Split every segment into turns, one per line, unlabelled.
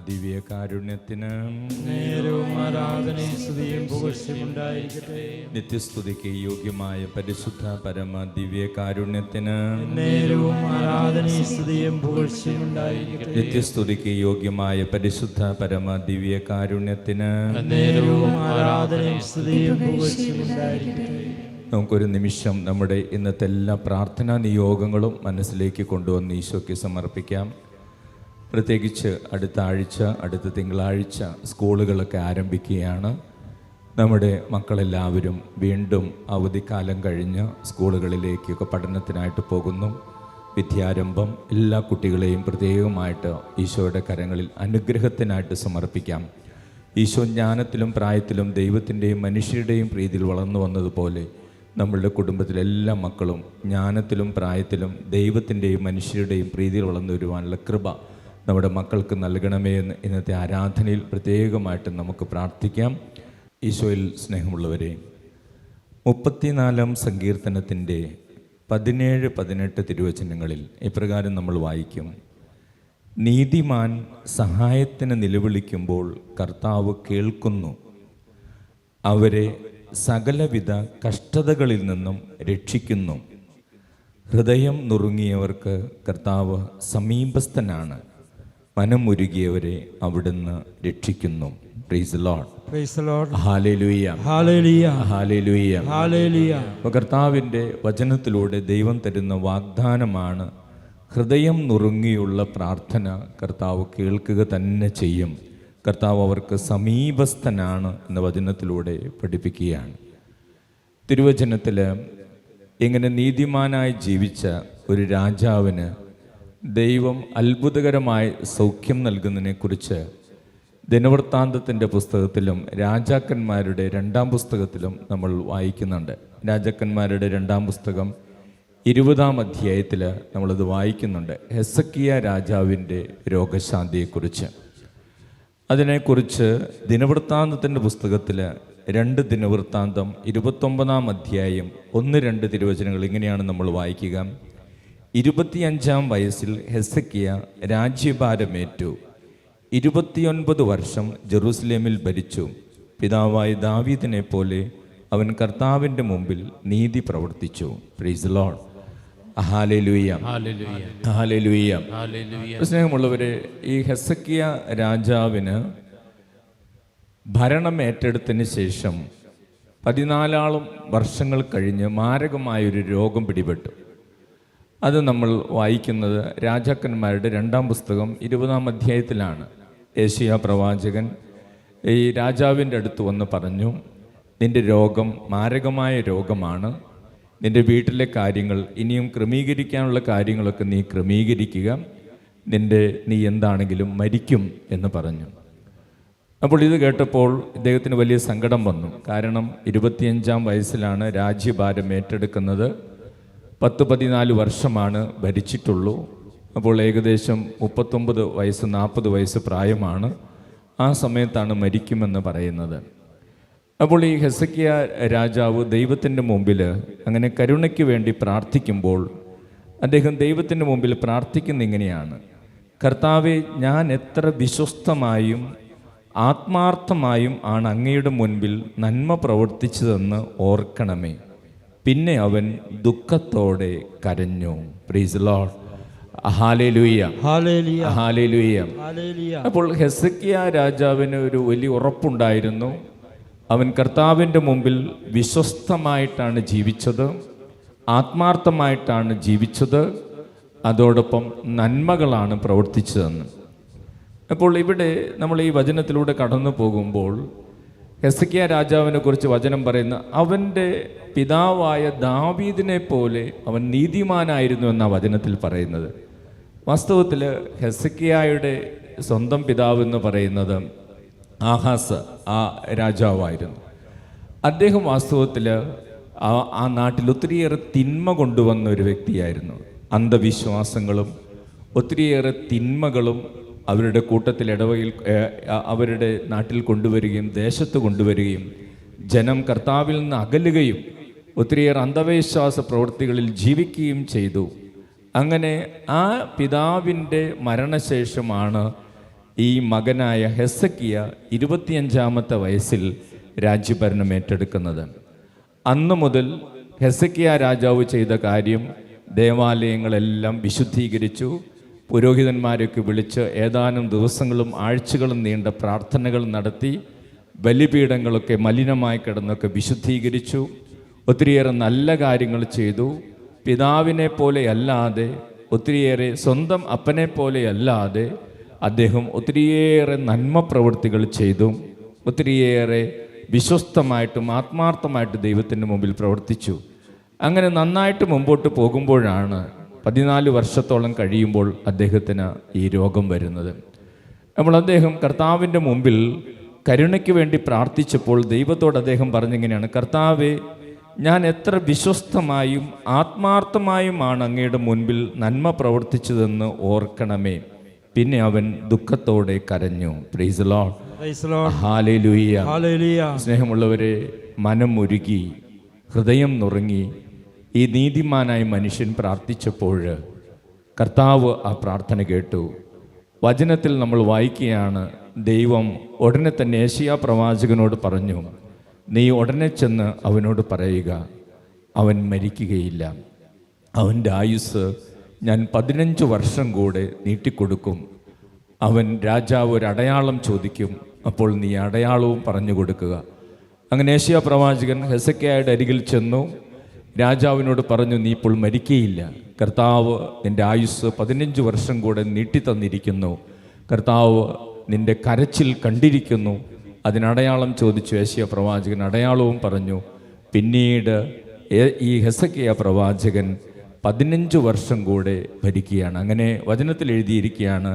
ദിവ്യകാരുണ്യത്തിന്
നേരവും ആരാധനയും സ്തുതിയും പുകഴ്ചയും ഉണ്ടായിരിക്കട്ടെ.
നിത്യസ്തുതിക്ക് യോഗ്യമായ പരിശുദ്ധ പരമ ദിവ്യകാരുണ്യത്തിന്
നേരവും ആരാധനയും സ്തുതിയും പുകഴ്ചയും ഉണ്ടായിരിക്കട്ടെ.
നിത്യസ്തുതിക്ക് യോഗ്യമായ പരിശുദ്ധ പരമ ദിവ്യകാരുണ്യത്തിന്
നേരവും ആരാധനയും സ്തുതിയും പുകഴ്ചയും ഉണ്ടായിരിക്കട്ടെ.
നമുക്കൊരു നിമിഷം നമ്മുടെ ഇന്നത്തെ എല്ലാ പ്രാർത്ഥനാ നിയോഗങ്ങളും മനസ്സിലേക്ക് കൊണ്ടുവന്ന് ഈശോയ്ക്ക് സമർപ്പിക്കാം. പ്രത്യേകിച്ച് അടുത്ത ആഴ്ച, അടുത്ത തിങ്കളാഴ്ച സ്കൂളുകളൊക്കെ ആരംഭിക്കുകയാണ്. നമ്മുടെ മക്കളെല്ലാവരും വീണ്ടും അവധിക്കാലം കഴിഞ്ഞ് സ്കൂളുകളിലേക്കൊക്കെ പഠനത്തിനായിട്ട് പോകുന്നു. വിദ്യാരംഭം എല്ലാ കുട്ടികളെയും പ്രത്യേകമായിട്ട് ഈശോയുടെ കരങ്ങളിൽ അനുഗ്രഹത്തിനായിട്ട് സമർപ്പിക്കാം. ഈശോ ജ്ഞാനത്തിലും പ്രായത്തിലും ദൈവത്തിൻ്റെയും മനുഷ്യരുടെയും പ്രീതിയിൽ വളർന്നു വന്നതുപോലെ നമ്മളുടെ കുടുംബത്തിലെ എല്ലാ മക്കളും ജ്ഞാനത്തിലും പ്രായത്തിലും ദൈവത്തിൻ്റെയും മനുഷ്യരുടെയും പ്രീതിയിൽ വളർന്നു വരുവാനുള്ള കൃപ നമ്മുടെ മക്കൾക്ക് നൽകണമേ എന്ന് ഇന്നത്തെ ആരാധനയിൽ പ്രത്യേകമായിട്ട് നമുക്ക് പ്രാർത്ഥിക്കാം. ഈശോയിൽ സ്നേഹമുള്ളവരെ, 34-ാം സങ്കീർത്തനത്തിൻ്റെ 17-18 തിരുവചനങ്ങളിൽ ഇപ്രകാരം നമ്മൾ വായിക്കും: നീതിമാൻ സഹായത്തിന് നിലവിളിക്കുമ്പോൾ കർത്താവ് കേൾക്കുന്നു, അവരെ സകലവിധ കഷ്ടതകളിൽ നിന്നും രക്ഷിക്കുന്നു. ഹൃദയം നുറുങ്ങിയവർക്ക് കർത്താവ് സമീപസ്ഥനാണ്, മനമുരുകിയവരെ അവിടുന്ന് രക്ഷിക്കുന്നു. പ്രൈസ് ലോർഡ്,
പ്രൈസ് ലോർഡ്,
ഹല്ലേലൂയ,
ഹല്ലേലൂയ,
ഹല്ലേലൂയ,
ഹല്ലേലൂയ.
കർത്താവിൻ്റെ വചനത്തിലൂടെ ദൈവം തരുന്ന വാഗ്ദാനമാണ്, ഹൃദയം നുറുങ്ങിയുള്ള പ്രാർത്ഥന കർത്താവ് കേൾക്കുക തന്നെ ചെയ്യും. കർത്താവ് അവർക്ക് സമീപസ്ഥനാണ് എന്ന വചനത്തിലൂടെ പഠിപ്പിക്കുകയാണ്. തിരുവചനത്തിൽ ഇങ്ങനെ നീതിമാനായി ജീവിച്ച ഒരു രാജാവിന് ദൈവം അത്ഭുതകരമായി സൗഖ്യം നൽകുന്നതിനെക്കുറിച്ച് ദിനവൃത്താന്തത്തിൻ്റെ പുസ്തകത്തിലും രാജാക്കന്മാരുടെ 2-ാം പുസ്തകത്തിലും നമ്മൾ വായിക്കുന്നുണ്ട്. രാജാക്കന്മാരുടെ 2-ാം പുസ്തകം 20-ാം അധ്യായത്തിൽ നമ്മളത് വായിക്കുന്നുണ്ട്. ഹെസക്കിയ രാജാവിൻ്റെ രോഗശാന്തിയെക്കുറിച്ച്. അതിനെക്കുറിച്ച് ദിനവൃത്താന്തത്തിൻ്റെ പുസ്തകത്തിൽ 2 ദിനവൃത്താന്തം 29-ാം അധ്യായം 1-2 തിരുവചനങ്ങൾ ഇങ്ങനെയാണ് നമ്മൾ വായിക്കുക: 25-ാം വയസ്സിൽ ഹെസക്കിയ രാജ്യഭാരമേറ്റു. 29 വർഷം ജെറൂസലേമിൽ ഭരിച്ചു. പിതാവായ ദാവീദിനെ പോലെ അവൻ കർത്താവിൻ്റെ മുമ്പിൽ നീതി പ്രവർത്തിച്ചു. പ്രൈസ് ലോർഡ്, ഹല്ലേലൂയ, ഹല്ലേലൂയ. സ്നേഹമുള്ളവരെ, ഈ ഹെസക്കിയ രാജാവിന് ഭരണം ഏറ്റെടുത്തതിന് ശേഷം 14 വർഷങ്ങൾ കഴിഞ്ഞ് മാരകമായൊരു രോഗം പിടിപെട്ടു. അത് നമ്മൾ വായിക്കുന്നത് രാജാക്കന്മാരുടെ 2-ാം പുസ്തകം 20-ാം അധ്യായത്തിലാണ്. യെശയ്യാ പ്രവാചകൻ ഈ രാജാവിൻ്റെ അടുത്ത് വന്ന് പറഞ്ഞു, നിൻ്റെ രോഗം മാരകമായ രോഗമാണ്, നിൻ്റെ വീട്ടിലെ കാര്യങ്ങൾ ഇനിയും ക്രമീകരിക്കാനുള്ള കാര്യങ്ങളൊക്കെ നീ ക്രമീകരിക്കുക, നീ എന്താണെങ്കിലും മരിക്കും എന്ന് പറഞ്ഞു. അപ്പോൾ ഇത് കേട്ടപ്പോൾ ഇദ്ദേഹത്തിന് വലിയ സങ്കടം വന്നു. കാരണം 25-ാം വയസ്സിലാണ് രാജ്യഭാരം ഏറ്റെടുക്കുന്നത്. 10-14 വർഷമാണ് ഭരിച്ചിട്ടുള്ളൂ. അപ്പോൾ ഏകദേശം 39 വയസ്സ് 40 വയസ്സ് പ്രായമാണ്. ആ സമയത്താണ് മരിക്കുമെന്ന് പറയുന്നത്. അപ്പോൾ ഈ ഹെസക്കിയ രാജാവ് ദൈവത്തിൻ്റെ മുമ്പിൽ അങ്ങനെ കരുണയ്ക്ക് വേണ്ടി പ്രാർത്ഥിക്കുമ്പോൾ അദ്ദേഹം ദൈവത്തിൻ്റെ മുമ്പിൽ പ്രാർത്ഥിക്കുന്ന ഇങ്ങനെയാണ്: കർത്താവെ, ഞാൻ എത്ര വിശ്വസ്തമായും ആത്മാർത്ഥമായും ആണ് അങ്ങയുടെ മുൻപിൽ നന്മ പ്രവർത്തിച്ചതെന്ന് ഓർക്കണമേ. പിന്നെ അവൻ ദുഃഖത്തോടെ കരഞ്ഞു. പ്രൈസ് ലോർഡ്, ഹല്ലേലൂയ, ഹല്ലേലൂയ, ഹല്ലേലൂയ. അപ്പോൾ ഹെസക്കിയ രാജാവിന് ഒരു വലിയ ഉറപ്പുണ്ടായിരുന്നു. അവൻ കർത്താവിൻ്റെ മുമ്പിൽ വിശ്വസ്തമായിട്ടാണ് ജീവിച്ചത്, ആത്മാർത്ഥമായിട്ടാണ് ജീവിച്ചത്, അതോടൊപ്പം നന്മകളാണ് പ്രവർത്തിച്ചതെന്ന്. അപ്പോൾ ഇവിടെ നമ്മൾ ഈ വചനത്തിലൂടെ കടന്നു പോകുമ്പോൾ ഹെസക്കിയ രാജാവിനെ കുറിച്ച് വചനം പറയുന്ന, അവൻ്റെ പിതാവായ ദാവീദിനെ പോലെ അവൻ നീതിമാനായിരുന്നു എന്ന വചനത്തിൽ പറയുന്നത്. വാസ്തവത്തിൽ ഹെസക്കിയായുടെ സ്വന്തം പിതാവ് എന്ന് പറയുന്നത് ആഹാസ് ആ രാജാവായിരുന്നു. അദ്ദേഹം വാസ്തവത്തിൽ ആ നാട്ടിൽ ഒത്തിരിയേറെ തിന്മ കൊണ്ടുവന്ന ഒരു വ്യക്തിയായിരുന്നു. അന്ധവിശ്വാസങ്ങളും ഒത്തിരിയേറെ തിന്മകളും അവരുടെ കൂട്ടത്തിൽ ഇടവകയിൽ അവരുടെ നാട്ടിൽ കൊണ്ടുവരികയും ദേശത്ത് കൊണ്ടുവരികയും ജനം കർത്താവിൽ നിന്ന് അകലുകയും ഒത്തിരിയേറെ അന്ധവിശ്വാസ പ്രവൃത്തികളിൽ ജീവിക്കുകയും ചെയ്തു. അങ്ങനെ ആ പിതാവിൻ്റെ മരണശേഷമാണ് ഈ മകനായ ഹെസക്കിയ 25-ാമത്തെ വയസ്സിൽ രാജ്യഭരണം ഏറ്റെടുക്കുന്നത്. അന്നു മുതൽ ഹെസക്കിയ രാജാവ് ചെയ്ത കാര്യം ദേവാലയങ്ങളെല്ലാം വിശുദ്ധീകരിച്ചു. പുരോഹിതന്മാരൊക്കെ വിളിച്ച് ഏതാനും ദിവസങ്ങളും ആഴ്ചകളും നീണ്ട പ്രാർത്ഥനകൾ നടത്തി. ബലിപീഠങ്ങളൊക്കെ മലിനമായി കിടന്നൊക്കെ വിശുദ്ധീകരിച്ചു. ഒത്തിരിയേറെ നല്ല കാര്യങ്ങൾ ചെയ്തു. പിതാവിനെ പോലെയല്ലാതെ, ഒത്തിരിയേറെ സ്വന്തം അപ്പനെ പോലെയല്ലാതെ അദ്ദേഹം ഒത്തിരിയേറെ നന്മ പ്രവൃത്തികൾ ചെയ്തു. ഒത്തിരിയേറെ വിശ്വസ്തമായിട്ടും ആത്മാർത്ഥമായിട്ട് ദൈവത്തിൻ്റെ മുമ്പിൽ പ്രവർത്തിച്ചു. അങ്ങനെ നന്നായിട്ട് മുമ്പോട്ട് പോകുമ്പോഴാണ് 14 വർഷത്തോളം കഴിയുമ്പോൾ അദ്ദേഹത്തിന് ഈ രോഗം വരുന്നത്. അപ്പോൾ അദ്ദേഹം കർത്താവിൻ്റെ മുമ്പിൽ കരുണയ്ക്ക് വേണ്ടി പ്രാർത്ഥിച്ചപ്പോൾ ദൈവത്തോട് അദ്ദേഹം പറഞ്ഞിങ്ങനെയാണ്: കർത്താവേ, ഞാൻ എത്ര വിശ്വസ്തമായും ആത്മാർത്ഥമായുമാണ് അങ്ങയുടെ മുൻപിൽ നന്മ പ്രവർത്തിച്ചതെന്ന് ഓർക്കണമേ. പിന്നെ അവൻ ദുഃഖത്തോടെ കരഞ്ഞു. Price the lord. ഹല്ലേലൂയ. സ്നേഹമുള്ളവരെ, മനമുരുകി ഹൃദയം നുറുങ്ങി ഈ നീതിമാനായ മനുഷ്യൻ പ്രാർത്ഥിച്ചപ്പോൾ കർത്താവ് ആ പ്രാർത്ഥന കേട്ടു. വചനത്തിൽ നമ്മൾ വായിക്കുകയാണ്, ദൈവം ഉടനെ തന്നെ യെശയ്യാ പ്രവാചകനോട് പറഞ്ഞു, നീ ഉടനെ ചെന്ന് അവനോട് പറയുക, അവൻ മരിക്കുകയില്ല, അവൻ്റെ ആയുസ് ഞാൻ 15 വർഷം കൂടെ നീട്ടിക്കൊടുക്കും. അവൻ രാജാവ് ഒരു അടയാളം ചോദിക്കും, അപ്പോൾ നീ അടയാളവും പറഞ്ഞു കൊടുക്കുക. അങ്ങനെ യെശയ്യാ പ്രവാചകൻ ഹെസക്കിയായുടെ അരികിൽ ചെന്നു. രാജാവിനോട് പറഞ്ഞു, നീ ഇപ്പോൾ മരിക്കുകയില്ല, കർത്താവ് നിൻ്റെ ആയുസ് 15 വർഷം കൂടെ നീട്ടിത്തന്നിരിക്കുന്നു, കർത്താവ് നിൻ്റെ കരച്ചിൽ കണ്ടിരിക്കുന്നു. അതിനടയാളം ചോദിച്ചു. യെശയ്യാ പ്രവാചകൻ അടയാളവും പറഞ്ഞു. പിന്നീട് ഈ ഹെസക്കിയ പ്രവാചകൻ 15 വർഷം കൂടെ ഭരിക്കുകയാണ്. അങ്ങനെ വചനത്തിൽ എഴുതിയിരിക്കുകയാണ്,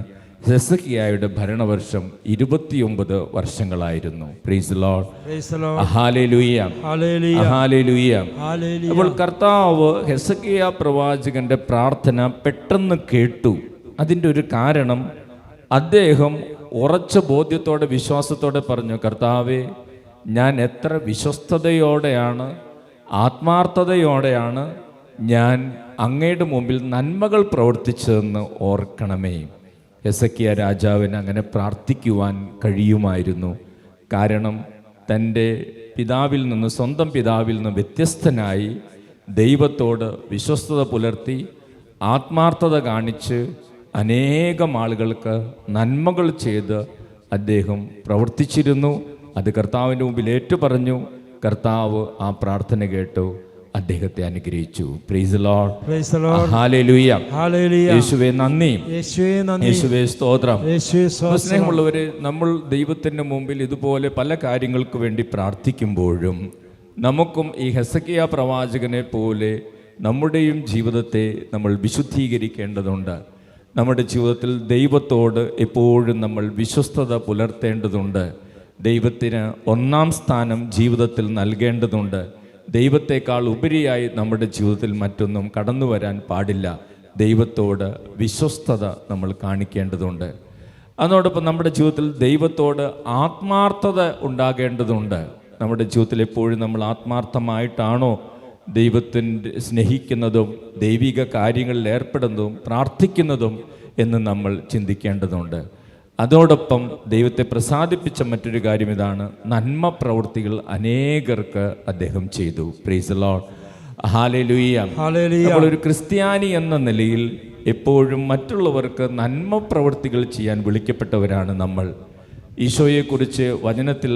ഹെസക്കിയായുടെ ഭരണവർഷം 29 വർഷങ്ങളായിരുന്നു. Praise the lord. ഹല്ലേലൂയ. ഹല്ലേലൂയ. അപ്പോൾ കർത്താവ് ഹെസക്കിയ പ്രവാചകന്റെ പ്രാർത്ഥന പെട്ടെന്ന് കേട്ടു. അതിൻ്റെ ഒരു കാരണം, അദ്ദേഹം ഉറച്ച ബോധ്യത്തോടെ വിശ്വാസത്തോടെ പറഞ്ഞു, കർത്താവേ, ഞാൻ എത്ര വിശ്വസ്തയോടെയാണ് ആത്മാർത്ഥതയോടെയാണ് ഞാൻ അങ്ങയുടെ മുമ്പിൽ നന്മകൾ പ്രവർത്തിച്ചതെന്ന് ഓർക്കണമേ. ഹെസക്കിയ രാജാവിന് അങ്ങനെ പ്രാർത്ഥിക്കുവാൻ കഴിയുമായിരുന്നു. കാരണം തൻ്റെ പിതാവിൽ നിന്ന്, സ്വന്തം പിതാവിൽ നിന്ന് വ്യത്യസ്തനായി ദൈവത്തോട് വിശ്വസ്തത പുലർത്തി ആത്മാർത്ഥത കാണിച്ച് അനേകം ആളുകൾക്ക് നന്മകൾ ചെയ്ത് അദ്ദേഹം പ്രവർത്തിച്ചിരുന്നു. അത് കർത്താവിൻ്റെ മുമ്പിൽ ഏറ്റുപറഞ്ഞു. കർത്താവ് ആ പ്രാർത്ഥന കേട്ടു, അദ്ദേഹത്തെ അനുഗ്രഹിച്ചു. Price the lord. ഹല്ലേലൂയ. യേശുവേ നന്ദി, യേശുവേ സ്തോത്രം. സ്നേഹമുള്ളവരെ, നമ്മൾ ദൈവത്തിൻ്റെ മുമ്പിൽ ഇതുപോലെ പല കാര്യങ്ങൾക്ക് വേണ്ടി പ്രാർത്ഥിക്കുമ്പോഴും നമുക്കും ഈ ഹെസക്കിയ പ്രവാചകനെ പോലെ നമ്മുടെയും ജീവിതത്തെ നമ്മൾ വിശുദ്ധീകരിക്കേണ്ടതുണ്ട്. നമ്മുടെ ജീവിതത്തിൽ ദൈവത്തോട് എപ്പോഴും നമ്മൾ വിശ്വസ്തത പുലർത്തേണ്ടതുണ്ട്. ദൈവത്തിന് 1-ാം സ്ഥാനം ജീവിതത്തിൽ നൽകേണ്ടതുണ്ട്. ദൈവത്തെക്കാൾ ഉപരിയായി നമ്മുടെ ജീവിതത്തിൽ മറ്റൊന്നും കടന്നു വരാൻ പാടില്ല. ദൈവത്തോട് വിശ്വസ്തത നമ്മൾ കാണിക്കേണ്ടതുണ്ട്. അതോടൊപ്പം നമ്മുടെ ജീവിതത്തിൽ ദൈവത്തോട് ആത്മാർത്ഥത ഉണ്ടാകേണ്ടതുണ്ട്. നമ്മുടെ ജീവിതത്തിൽ എപ്പോഴും നമ്മൾ ആത്മാർത്ഥമായിട്ടാണോ ദൈവത്തിൻ്റെ സ്നേഹിക്കുന്നതും ദൈവിക കാര്യങ്ങളിൽ ഏർപ്പെടുന്നതും പ്രാർത്ഥിക്കുന്നതും എന്ന് നമ്മൾ ചിന്തിക്കേണ്ടതുണ്ട്. അതോടൊപ്പം ദൈവത്തെ പ്രസാദിപ്പിച്ച മറ്റൊരു കാര്യം ഇതാണ്, നന്മ പ്രവൃത്തികൾ അനേകർക്ക് അദ്ദേഹം ചെയ്തു. Price the lord. ഹല്ലേലൂയ. അപ്പോൾ ഒരു ക്രിസ്ത്യാനി എന്ന നിലയിൽ എപ്പോഴും മറ്റുള്ളവർക്ക് നന്മ പ്രവൃത്തികൾ ചെയ്യാൻ വിളിക്കപ്പെട്ടവരാണ് നമ്മൾ. ഈശോയെക്കുറിച്ച് വചനത്തിൽ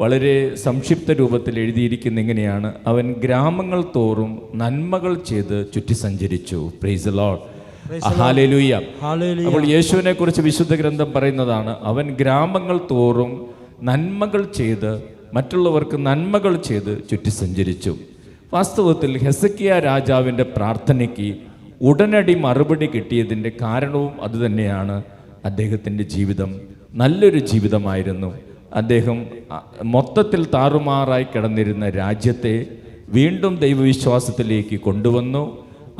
വളരെ സംക്ഷിപ്ത രൂപത്തിൽ എഴുതിയിരിക്കുന്ന ഇങ്ങനെയാണ്, അവൻ ഗ്രാമങ്ങൾ തോറും നന്മകൾ ചെയ്ത് ചുറ്റി സഞ്ചരിച്ചു. Price the lord. ഹല്ലേലൂയ. അപ്പോൾ യേശുവിനെ കുറിച്ച് വിശുദ്ധ ഗ്രന്ഥം പറയുന്നതാണ്, അവൻ ഗ്രാമങ്ങൾ തോറും നന്മകൾ ചെയ്ത്, മറ്റുള്ളവർക്ക് നന്മകൾ ചെയ്ത് ചുറ്റി സഞ്ചരിച്ചു. വാസ്തവത്തിൽ ഹെസക്കിയ രാജാവിൻ്റെ പ്രാർത്ഥനയ്ക്ക് ഉടനടി മറുപടി കിട്ടിയതിൻ്റെ കാരണവും അതുതന്നെയാണ്. അദ്ദേഹത്തിൻ്റെ ജീവിതം നല്ലൊരു ജീവിതമായിരുന്നു. അദ്ദേഹം മൊത്തത്തിൽ താറുമാറായി കിടന്നിരുന്ന രാജ്യത്തെ വീണ്ടും ദൈവവിശ്വാസത്തിലേക്ക് കൊണ്ടുവന്നു.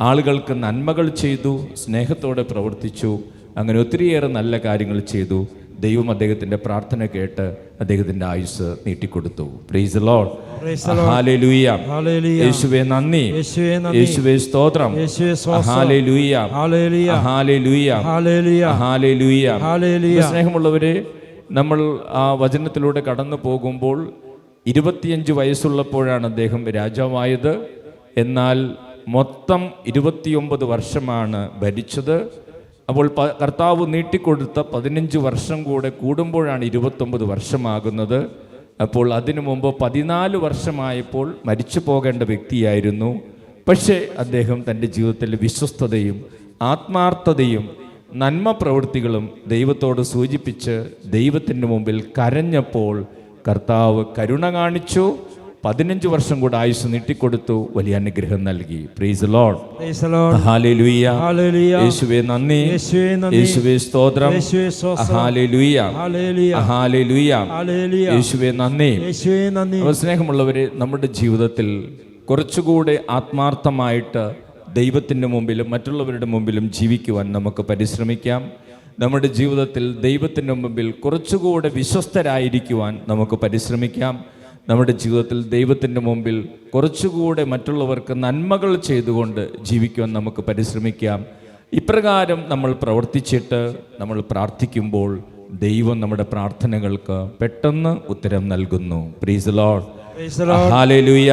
ആളുകൾക്ക് നന്മകൾ ചെയ്തു, സ്നേഹത്തോടെ പ്രവർത്തിച്ചു. അങ്ങനെ ഒത്തിരിയേറെ നല്ല കാര്യങ്ങൾ ചെയ്തു. ദൈവം അദ്ദേഹത്തിൻ്റെ പ്രാർത്ഥന കേട്ട് അദ്ദേഹത്തിൻ്റെ ആയുസ് നീട്ടിക്കൊടുത്തു. Praise the lord. ഹല്ലേലൂയ. യേശുവേ നന്ദി, യേശുവേ സ്തോത്രം. ഹല്ലേലൂയ, ഹല്ലേലൂയ, ഹല്ലേലൂയ. സ്നേഹമുള്ളവരെ, നമ്മൾ ആ വചനത്തിലൂടെ കടന്നു പോകുമ്പോൾ 25 വയസ്സുള്ളപ്പോഴാണ് അദ്ദേഹം രാജാവായത്. എന്നാൽ മൊത്തം 29 വർഷമാണ് ഭരിച്ചത്. അപ്പോൾ കർത്താവ് നീട്ടിക്കൊടുത്ത 15 വർഷം കൂടെ കൂടുമ്പോഴാണ് 29 വർഷമാകുന്നത്. അപ്പോൾ അതിനു മുമ്പ് 14 വർഷമായപ്പോൾ മരിച്ചു പോകേണ്ട വ്യക്തിയായിരുന്നു. പക്ഷേ അദ്ദേഹം തൻ്റെ ജീവിതത്തിലെ വിശ്വസ്തതയും ആത്മാർത്ഥതയും നന്മ പ്രവൃത്തികളും ദൈവത്തോട് സൂചിപ്പിച്ച് ദൈവത്തിൻ്റെ മുമ്പിൽ കരഞ്ഞപ്പോൾ കർത്താവ് കരുണ കാണിച്ചു. 15 വർഷം കൂടെ ആയുസ് നീട്ടിക്കൊടുത്തു, വലിയ അനുഗ്രഹം നൽകി. Price the lord. ഹല്ലേലൂയ. യേശുവേ നന്ദി, യേശുവേ സ്തോത്രം. ഹല്ലേലൂയ, ഹല്ലേലൂയ. യേശുവേ നന്ദി. സ്നേഹമുള്ളവരെ, നമ്മുടെ ജീവിതത്തിൽ കുറച്ചുകൂടെ ആത്മാർത്ഥമായിട്ട് ദൈവത്തിൻ്റെ മുമ്പിലും മറ്റുള്ളവരുടെ മുമ്പിലും ജീവിക്കുവാൻ നമുക്ക് പരിശ്രമിക്കാം. നമ്മുടെ ജീവിതത്തിൽ ദൈവത്തിൻ്റെ മുമ്പിൽ കുറച്ചുകൂടെ വിശ്വസ്തരായിരിക്കുവാൻ നമുക്ക് പരിശ്രമിക്കാം. നമ്മുടെ ജീവിതത്തിൽ ദൈവത്തിൻ്റെ മുമ്പിൽ കുറച്ചുകൂടെ മറ്റുള്ളവർക്ക് നന്മകൾ ചെയ്തുകൊണ്ട് ജീവിക്കുവാൻ നമുക്ക് പരിശ്രമിക്കാം. ഇപ്രകാരം നമ്മൾ പ്രവർത്തിച്ചിട്ട് നമ്മൾ പ്രാർത്ഥിക്കുമ്പോൾ ദൈവം നമ്മുടെ പ്രാർത്ഥനകൾക്ക് പെട്ടെന്ന് ഉത്തരം നൽകുന്നു. Price the lord. ഹല്ലേലൂയ.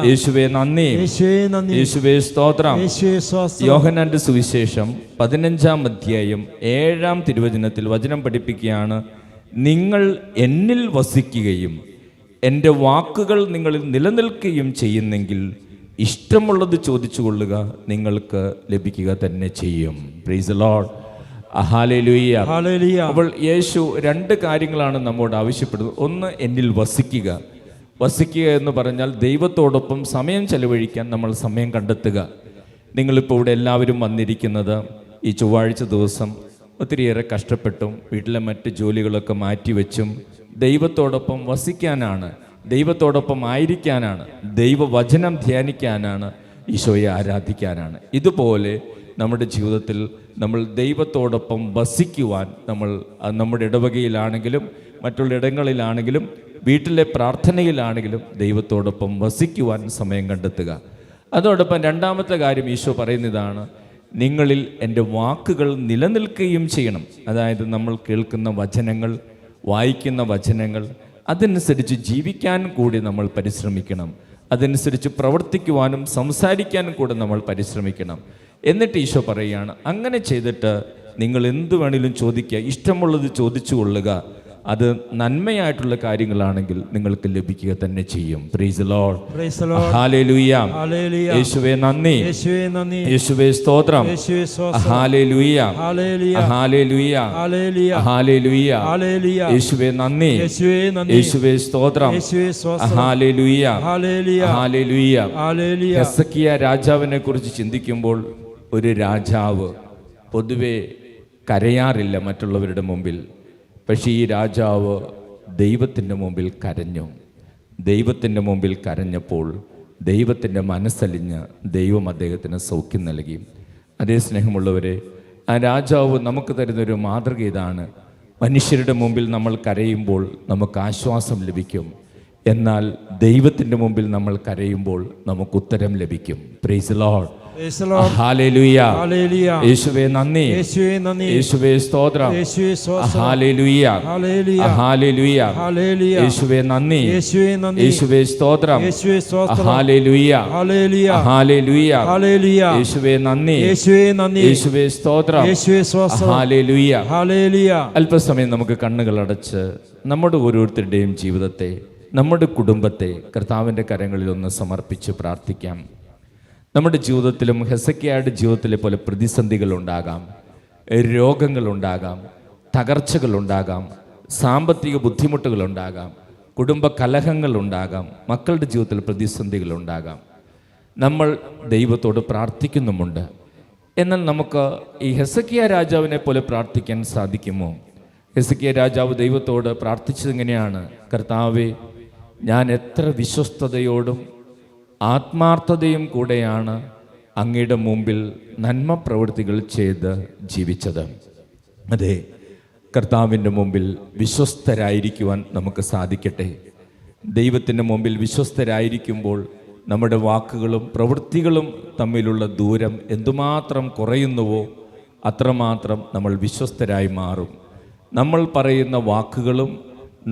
യേശുവേ നന്ദി, യേശുവേ സ്തോത്രം. യോഹന്നാന്റെ സുവിശേഷം 15-ാം അധ്യായം 7-ാം തിരുവചനത്തിൽ വചനം പഠിപ്പിക്കുകയാണ്, നിങ്ങൾ എന്നിൽ വസിക്കുകയും എൻ്റെ വാക്കുകൾ നിങ്ങളിൽ നിലനിൽക്കുകയും ചെയ്യുന്നെങ്കിൽ ഇഷ്ടമുള്ളത് ചോദിച്ചു കൊള്ളുക, നിങ്ങൾക്ക് ലഭിക്കുക തന്നെ ചെയ്യും. Price the lord. ഹല്ലേലൂയ. അപ്പോൾ യേശു 2 കാര്യങ്ങളാണ് നമ്മോട് ആവശ്യപ്പെടുന്നത്. ഒന്ന്, എന്നിൽ വസിക്കുക. വസിക്കുക എന്ന് പറഞ്ഞാൽ ദൈവത്തോടൊപ്പം സമയം ചെലവഴിക്കാൻ നമ്മൾ സമയം കണ്ടെത്തുക. നിങ്ങളിപ്പോൾ ഇവിടെ എല്ലാവരും വന്നിരിക്കുന്നത് ഈ ചൊവ്വാഴ്ച ദിവസം ഒത്തിരിയേറെ കഷ്ടപ്പെട്ടും വീട്ടിലെ മറ്റ് ജോലികളൊക്കെ മാറ്റിവെച്ചും ദൈവത്തോടൊപ്പം വസിക്കാനാണ്, ദൈവത്തോടൊപ്പം ആയിരിക്കാനാണ്, ദൈവവചനം ധ്യാനിക്കാനാണ്, ഈശോയെ ആരാധിക്കാനാണ്. ഇതുപോലെ നമ്മുടെ ജീവിതത്തിൽ നമ്മൾ ദൈവത്തോടൊപ്പം വസിക്കുവാൻ നമ്മുടെ ഇടവകയിലാണെങ്കിലും മറ്റുള്ള ഇടങ്ങളിലാണെങ്കിലും വീട്ടിലെ പ്രാർത്ഥനയിലാണെങ്കിലും ദൈവത്തോടൊപ്പം വസിക്കുവാൻ സമയം കണ്ടെത്തുക. അതോടൊപ്പം 2-ാമത്തെ കാര്യം ഈശോ പറയുന്നതാണ്, നിങ്ങളിൽ എൻ്റെ വാക്കുകൾ നിലനിൽക്കുകയും ചെയ്യണം. അതായത് നമ്മൾ കേൾക്കുന്ന വചനങ്ങൾ, വായിക്കുന്ന വചനങ്ങൾ, അതനുസരിച്ച് ജീവിക്കാൻ കൂടി നമ്മൾ പരിശ്രമിക്കണം. അതനുസരിച്ച് പ്രവർത്തിക്കുവാനും സംസാരിക്കാനും കൂടെ നമ്മൾ പരിശ്രമിക്കണം. എന്നിട്ട് ഈശോ പറയുകയാണ്, അങ്ങനെ ചെയ്തിട്ട് നിങ്ങൾ എന്ത് വേണമെങ്കിലും ചോദിക്കുക, ഇഷ്ടമുള്ളത് ചോദിച്ചു കൊള്ളുക. അത് നന്മയായിട്ടുള്ള കാര്യങ്ങളാണെങ്കിൽ നിങ്ങൾക്ക് ലഭിക്കുക തന്നെ ചെയ്യും. Price the lord. ഹല്ലേലൂയ. യേശുവേ നന്ദി, യേശുവേ സ്തോത്രം. ഹല്ലേലൂയ, ഹല്ലേലൂയ, ഹല്ലേലൂയ. യേശുവേ നന്ദി, യേശുവേ സ്തോത്രം. ഹല്ലേലൂയ, ഹല്ലേലൂയ. ഹെസക്കിയ രാജാവിനെ കുറിച്ച് ചിന്തിക്കുമ്പോൾ, ഒരു രാജാവ് പൊതുവെ കരയാറില്ല മറ്റുള്ളവരുടെ മുമ്പിൽ. പക്ഷേ ഈ രാജാവ് ദൈവത്തിൻ്റെ മുമ്പിൽ കരഞ്ഞു. ദൈവത്തിൻ്റെ മുമ്പിൽ കരഞ്ഞപ്പോൾ ദൈവത്തിൻ്റെ മനസ്സലിഞ്ഞ് ദൈവം അദ്ദേഹത്തിന് സൗഖ്യം നൽകി. അതേ സ്നേഹമുള്ളവരെ, ആ രാജാവ് നമുക്ക് തരുന്നൊരു മാതൃക ഇതാണ്. മനുഷ്യരുടെ മുമ്പിൽ നമ്മൾ കരയുമ്പോൾ നമുക്ക് ആശ്വാസം ലഭിക്കും. എന്നാൽ ദൈവത്തിൻ്റെ മുമ്പിൽ നമ്മൾ കരയുമ്പോൾ നമുക്ക് ഉത്തരം ലഭിക്കും. Price the lord. ഹല്ലേലൂയ. യേശുവേ നന്ദി, യേശുവേ സ്തോത്രം. ഹല്ലേലൂയ, ഹല്ലേലൂയ. യേശുവേ നന്ദി, യേശുവേ സ്തോത്രം. ഹല്ലേലൂയ, ഹല്ലേലൂയ. യേശുവേ നന്ദി, യേശുവേ സ്തോത്രം. ഹല്ലേലൂയ. അല്പസമയം നമുക്ക് കണ്ണുകൾ അടച്ച് നമ്മുടെ ഓരോരുത്തരുടെയും ജീവിതത്തെ, നമ്മുടെ കുടുംബത്തെ കർത്താവിൻ്റെ കരങ്ങളിൽ ഒന്ന് സമർപ്പിച്ച് പ്രാർത്ഥിക്കാം. നമ്മുടെ ജീവിതത്തിലും ഹെസക്കിയായുടെ ജീവിതത്തിലെ പോലെ പ്രതിസന്ധികളുണ്ടാകാം, രോഗങ്ങളുണ്ടാകാം, തകർച്ചകളുണ്ടാകാം, സാമ്പത്തിക ബുദ്ധിമുട്ടുകളുണ്ടാകാം, കുടുംബ കലഹങ്ങളുണ്ടാകാം, മക്കളുടെ ജീവിതത്തിൽ പ്രതിസന്ധികളുണ്ടാകാം. നമ്മൾ ദൈവത്തോട് പ്രാർത്ഥിക്കുന്നുമുണ്ട്. എന്നാൽ നമുക്ക് ഈ ഹെസക്കിയ രാജാവിനെ പോലെ പ്രാർത്ഥിക്കാൻ സാധിക്കുമോ? ഹെസക്കിയ രാജാവ് ദൈവത്തോട് പ്രാർത്ഥിച്ചതെങ്ങനെയാണ്? കർത്താവേ, ഞാൻ എത്ര വിശ്വസ്തയോടും ആത്മാർത്ഥതയും കൂടെയാണ് അങ്ങയുടെ മുമ്പിൽ നന്മ പ്രവൃത്തികൾ ചെയ്ത് ജീവിച്ചത്. അതെ, കർത്താവിൻ്റെ മുമ്പിൽ വിശ്വസ്തരായിരിക്കുവാൻ നമുക്ക് സാധിക്കട്ടെ. ദൈവത്തിൻ്റെ മുമ്പിൽ വിശ്വസ്തരായിരിക്കുമ്പോൾ നമ്മുടെ വാക്കുകളും പ്രവൃത്തികളും തമ്മിലുള്ള ദൂരം എന്തുമാത്രം കുറയുന്നുവോ അത്രമാത്രം നമ്മൾ വിശ്വസ്തരായി മാറും. നമ്മൾ പറയുന്ന വാക്കുകളും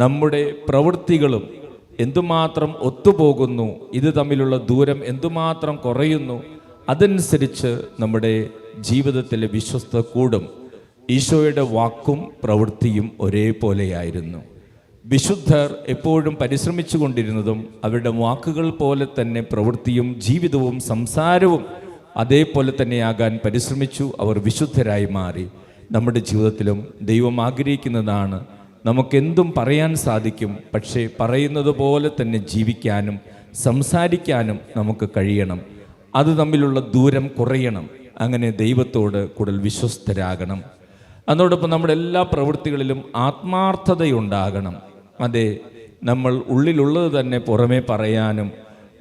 നമ്മുടെ പ്രവൃത്തികളും എന്തുമാത്രം ഒത്തുപോകുന്നു, ഇത് തമ്മിലുള്ള ദൂരം എന്തുമാത്രം കുറയുന്നു, അതനുസരിച്ച് നമ്മുടെ ജീവിതത്തിലെ വിശ്വസ്തത കൂടും. ഈശോയുടെ വാക്കും പ്രവൃത്തിയും ഒരേപോലെയായിരുന്നു. വിശുദ്ധർ എപ്പോഴും പരിശ്രമിച്ചു കൊണ്ടിരുന്നതും അവരുടെ വാക്കുകൾ പോലെ തന്നെ പ്രവൃത്തിയും ജീവിതവും സംസാരവും അതേപോലെ തന്നെയാകാൻ പരിശ്രമിച്ചു. അവർ വിശുദ്ധരായി മാറി. നമ്മുടെ ജീവിതത്തിലും ദൈവം ആഗ്രഹിക്കുന്നതാണ് നമുക്കെന്തും പറയാൻ സാധിക്കും, പക്ഷേ പറയുന്നത് പോലെ തന്നെ ജീവിക്കാനും സംസാരിക്കാനും നമുക്ക് കഴിയണം. അത് തമ്മിലുള്ള ദൂരം കുറയണം. അങ്ങനെ ദൈവത്തോട് കൂടുതൽ വിശ്വസ്തരാകണം. അതോടൊപ്പം നമ്മുടെ എല്ലാ പ്രവൃത്തികളിലും ആത്മാർത്ഥതയുണ്ടാകണം. അതെ, നമ്മൾ ഉള്ളിലുള്ളത് തന്നെ പുറമേ പറയാനും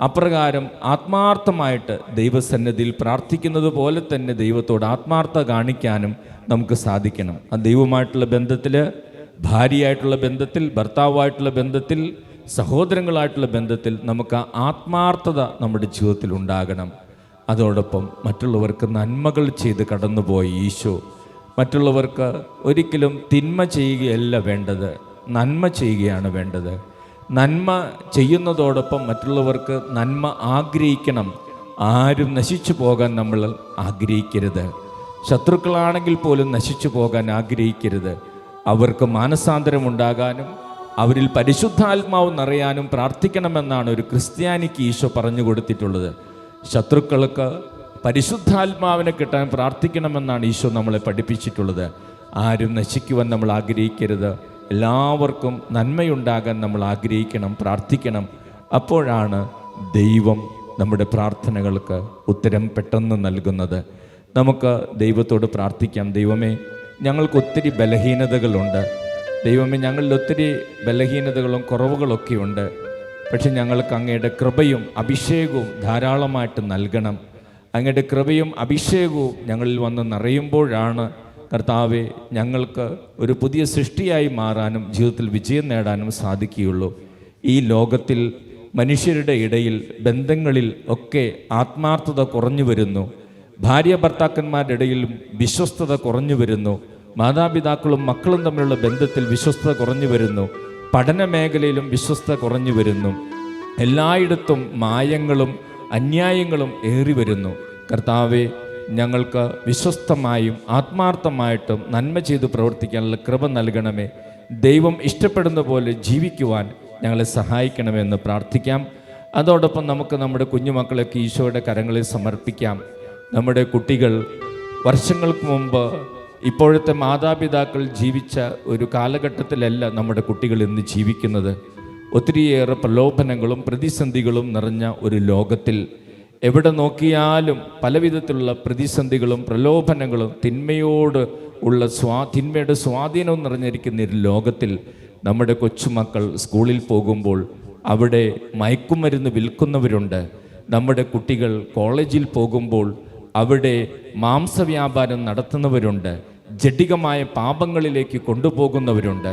അപ്രകാരം ആത്മാർത്ഥമായിട്ട് ദൈവസന്നിധിയിൽ പ്രാർത്ഥിക്കുന്നത് പോലെ തന്നെ ദൈവത്തോട് ആത്മാർത്ഥത കാണിക്കാനും നമുക്ക് സാധിക്കണം. ആ ദൈവമായിട്ടുള്ള ബന്ധത്തിൽ, ഭാര്യയായിട്ടുള്ള ബന്ധത്തിൽ, ഭർത്താവായിട്ടുള്ള ബന്ധത്തിൽ, സഹോദരങ്ങളായിട്ടുള്ള ബന്ധത്തിൽ നമുക്ക് ആത്മാർത്ഥത നമ്മുടെ ജീവിതത്തിൽ ഉണ്ടാകണം. അതോടൊപ്പം മറ്റുള്ളവർക്ക് നന്മകൾ ചെയ്ത് കടന്നുപോയി ഈശോ മറ്റുള്ളവർക്ക് ഒരിക്കലും തിന്മ ചെയ്യുകയല്ല വേണ്ടത്, നന്മ ചെയ്യുകയാണ് വേണ്ടത്. നന്മ ചെയ്യുന്നതോടൊപ്പം മറ്റുള്ളവർക്ക് നന്മ ആഗ്രഹിക്കണം. ആരും നശിച്ചു പോകാൻ നമ്മൾ ആഗ്രഹിക്കരുത്. ശത്രുക്കളാണെങ്കിൽ പോലും നശിച്ചു പോകാൻ ആഗ്രഹിക്കരുത്. അവർക്ക് മാനസാന്തരമുണ്ടാകാനും അവരിൽ പരിശുദ്ധാത്മാവ് നിറയാനും പ്രാർത്ഥിക്കണമെന്നാണ് ഒരു ക്രിസ്ത്യാനിക്ക് ഈശോ പറഞ്ഞു കൊടുത്തിട്ടുള്ളത്. ശത്രുക്കൾക്ക് പരിശുദ്ധാത്മാവിനെ കിട്ടാൻ പ്രാർത്ഥിക്കണമെന്നാണ് ഈശോ നമ്മളെ പഠിപ്പിച്ചിട്ടുള്ളത്. ആരും നശിക്കുവാൻ നമ്മൾ ആഗ്രഹിക്കരുത്. എല്ലാവർക്കും നന്മയുണ്ടാകാൻ നമ്മൾ ആഗ്രഹിക്കണം, പ്രാർത്ഥിക്കണം. അപ്പോഴാണ് ദൈവം നമ്മുടെ പ്രാർത്ഥനകൾക്ക് ഉത്തരം പെട്ടെന്ന് നൽകുന്നത്. നമുക്ക് ദൈവത്തോട് പ്രാർത്ഥിക്കാം. ദൈവമേ, ഞങ്ങൾക്ക് ഒത്തിരി ബലഹീനതകളുണ്ട്. ദൈവമേ, ഞങ്ങളിൽ ഒത്തിരി ബലഹീനതകളും കുറവുകളൊക്കെയുണ്ട്. പക്ഷെ ഞങ്ങൾക്ക് അങ്ങയുടെ കൃപയും അഭിഷേകവും ധാരാളമായിട്ട് നൽകണം. അങ്ങയുടെ കൃപയും അഭിഷേകവും ഞങ്ങളിൽ വന്ന് നിറയുമ്പോഴാണ് കർത്താവെ ഞങ്ങൾക്ക് ഒരു പുതിയ സൃഷ്ടിയായി മാറാനും ജീവിതത്തിൽ വിജയം നേടാനും സാധിക്കുകയുള്ളൂ. ഈ ലോകത്തിൽ മനുഷ്യരുടെ ഇടയിൽ ബന്ധങ്ങളിൽ ഒക്കെ ആത്മാർത്ഥത കുറഞ്ഞു വരുന്നു. ഭാര്യ ഭർത്താക്കന്മാരുടെ ഇടയിലും വിശ്വസ്തത കുറഞ്ഞു വരുന്നു. മാതാപിതാക്കളും മക്കളും തമ്മിലുള്ള ബന്ധത്തിൽ വിശ്വസ്തത കുറഞ്ഞു വരുന്നു. പഠന മേഖലയിലും വിശ്വസ്തത കുറഞ്ഞു വരുന്നു. എല്ലായിടത്തും മായങ്ങളും അന്യായങ്ങളും ഏറി വരുന്നു. കർത്താവെ, ഞങ്ങൾക്ക് വിശ്വസ്തമായും ആത്മാർത്ഥമായിട്ടും നന്മ ചെയ്ത് പ്രവർത്തിക്കാനുള്ള കൃപ നൽകണമേ. ദൈവം ഇഷ്ടപ്പെടുന്ന പോലെ ജീവിക്കുവാൻ ഞങ്ങളെ സഹായിക്കണമെന്ന് പ്രാർത്ഥിക്കാം. അതോടൊപ്പം നമുക്ക് നമ്മുടെ കുഞ്ഞുമക്കളൊക്കെ ഈശോയുടെ കരങ്ങളിൽ സമർപ്പിക്കാം. നമ്മുടെ കുട്ടികൾ വർഷങ്ങൾക്ക് മുമ്പ് ഇപ്പോഴത്തെ മാതാപിതാക്കൾ ജീവിച്ച ഒരു കാലഘട്ടത്തിലല്ല നമ്മുടെ കുട്ടികൾ ഇന്ന് ജീവിക്കുന്നത്. ഒത്തിരിയേറെ പ്രലോഭനങ്ങളും പ്രതിസന്ധികളും നിറഞ്ഞ ഒരു ലോകത്തിൽ എവിടെ നോക്കിയാലും പലവിധത്തിലുള്ള പ്രതിസന്ധികളും പ്രലോഭനങ്ങളും തിന്മയോട് ഉള്ള തിന്മയുടെ സ്വാധീനവും നിറഞ്ഞിരിക്കുന്ന ഒരു ലോകത്തിൽ നമ്മുടെ കൊച്ചുമക്കൾ സ്കൂളിൽ പോകുമ്പോൾ അവിടെ മയക്കുമരുന്ന് വിൽക്കുന്നവരുണ്ട്. നമ്മുടെ കുട്ടികൾ കോളേജിൽ പോകുമ്പോൾ അവിടെ മാംസവ്യാപാരം നടത്തുന്നവരുണ്ട്. ജഡികമായ പാപങ്ങളിലേക്ക് കൊണ്ടുപോകുന്നവരുണ്ട്.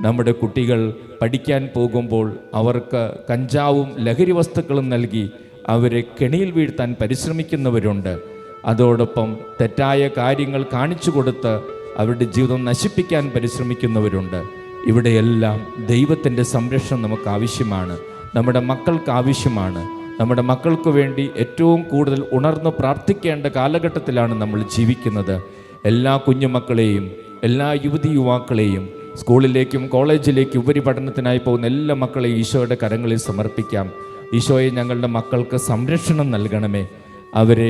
നമ്മുടെ കുട്ടികൾ പഠിക്കാൻ പോകുമ്പോൾ അവർക്ക് കഞ്ചാവും ലഹരി വസ്തുക്കളും നൽകി അവരെ കെണിയിൽ വീഴ്ത്താൻ പരിശ്രമിക്കുന്നവരുണ്ട്. അതോടൊപ്പം തെറ്റായ കാര്യങ്ങൾ കാണിച്ചു കൊടുത്ത് അവരുടെ ജീവിതം നശിപ്പിക്കാൻ പരിശ്രമിക്കുന്നവരുണ്ട്. ഇവിടെയെല്ലാം ദൈവത്തിൻ്റെ സംരക്ഷണം നമുക്ക് ആവശ്യമാണ്. നമ്മുടെ മക്കൾക്ക് ആവശ്യമാണ്. നമ്മുടെ മക്കൾക്ക് വേണ്ടി ഏറ്റവും കൂടുതൽ ഉണർന്ന് പ്രാർത്ഥിക്കേണ്ട കാലഘട്ടത്തിലാണ് നമ്മൾ ജീവിക്കുന്നത്. എല്ലാ കുഞ്ഞുമക്കളെയും എല്ലാ യുവതി യുവാക്കളെയും സ്കൂളിലേക്കും കോളേജിലേക്കും ഉപരിപഠനത്തിനായി പോകുന്ന എല്ലാ മക്കളെയും ഈശോയുടെ കരങ്ങളിൽ സമർപ്പിക്കാം. ഈശോയെ, ഞങ്ങളുടെ മക്കൾക്ക് സംരക്ഷണം നൽകണമേ. അവരെ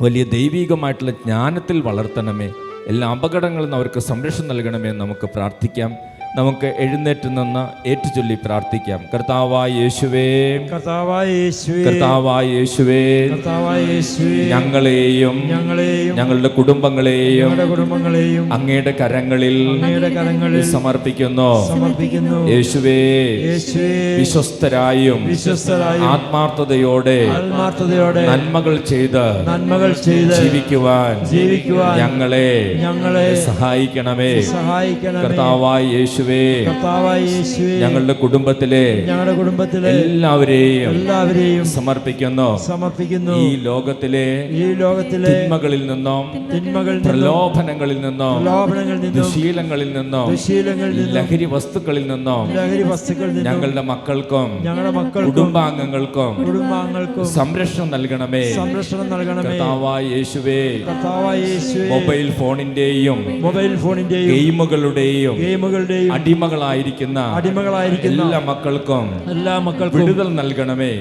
വലിയ ദൈവികമായിട്ടുള്ള ജ്ഞാനത്തിൽ വളർത്തണമേ. എല്ലാ അപകടങ്ങളിൽ നിന്ന് അവർക്ക് സംരക്ഷണം നൽകണമേ എന്ന് നമുക്ക് പ്രാർത്ഥിക്കാം. നമുക്ക് എഴുന്നേറ്റ് നിന്ന് ഏറ്റുചൊല്ലി പ്രാർത്ഥിക്കാം. കർത്താവായ യേശുവേ,
കർത്താവായ യേശുവേ,
കർത്താവായ യേശുവേ,
കർത്താവായ യേശുവേ,
ഞങ്ങളെയും ഞങ്ങളുടെ കുടുംബങ്ങളെയും അങ്ങയുടെ കരങ്ങളിൽ സമർപ്പിക്കുന്നു. യേശുവേ, വിശ്വസ്തരായും ആത്മാർത്ഥതയോടെ നന്മകൾ ചെയ്ത് ജീവിക്കുവാൻ ഞങ്ങളെ സഹായിക്കണമേ. കർത്താവായ യേശുവേ, ഞങ്ങളുടെ കുടുംബത്തിലെ എല്ലാവരെയും സമർപ്പിക്കുന്നു. ഈ ലോകത്തിലെ തിന്മകളിൽ നിന്നും പ്രലോഭനങ്ങളിൽ നിന്നും ദുശീലങ്ങളിൽ നിന്നും ലഹരി വസ്തുക്കളിൽ നിന്നും ഞങ്ങളുടെ മക്കൾക്കും കുടുംബാംഗങ്ങൾക്കും സംരക്ഷണം നൽകണമേ. കർത്താവായ യേശുവേ, മൊബൈൽ ഫോണിന്റെയും ഗെയിമുകളുടെയും അടിമകളായിരിക്കുന്ന എല്ലാ മക്കൾക്കും വിടുതൽ നൽകണമേ.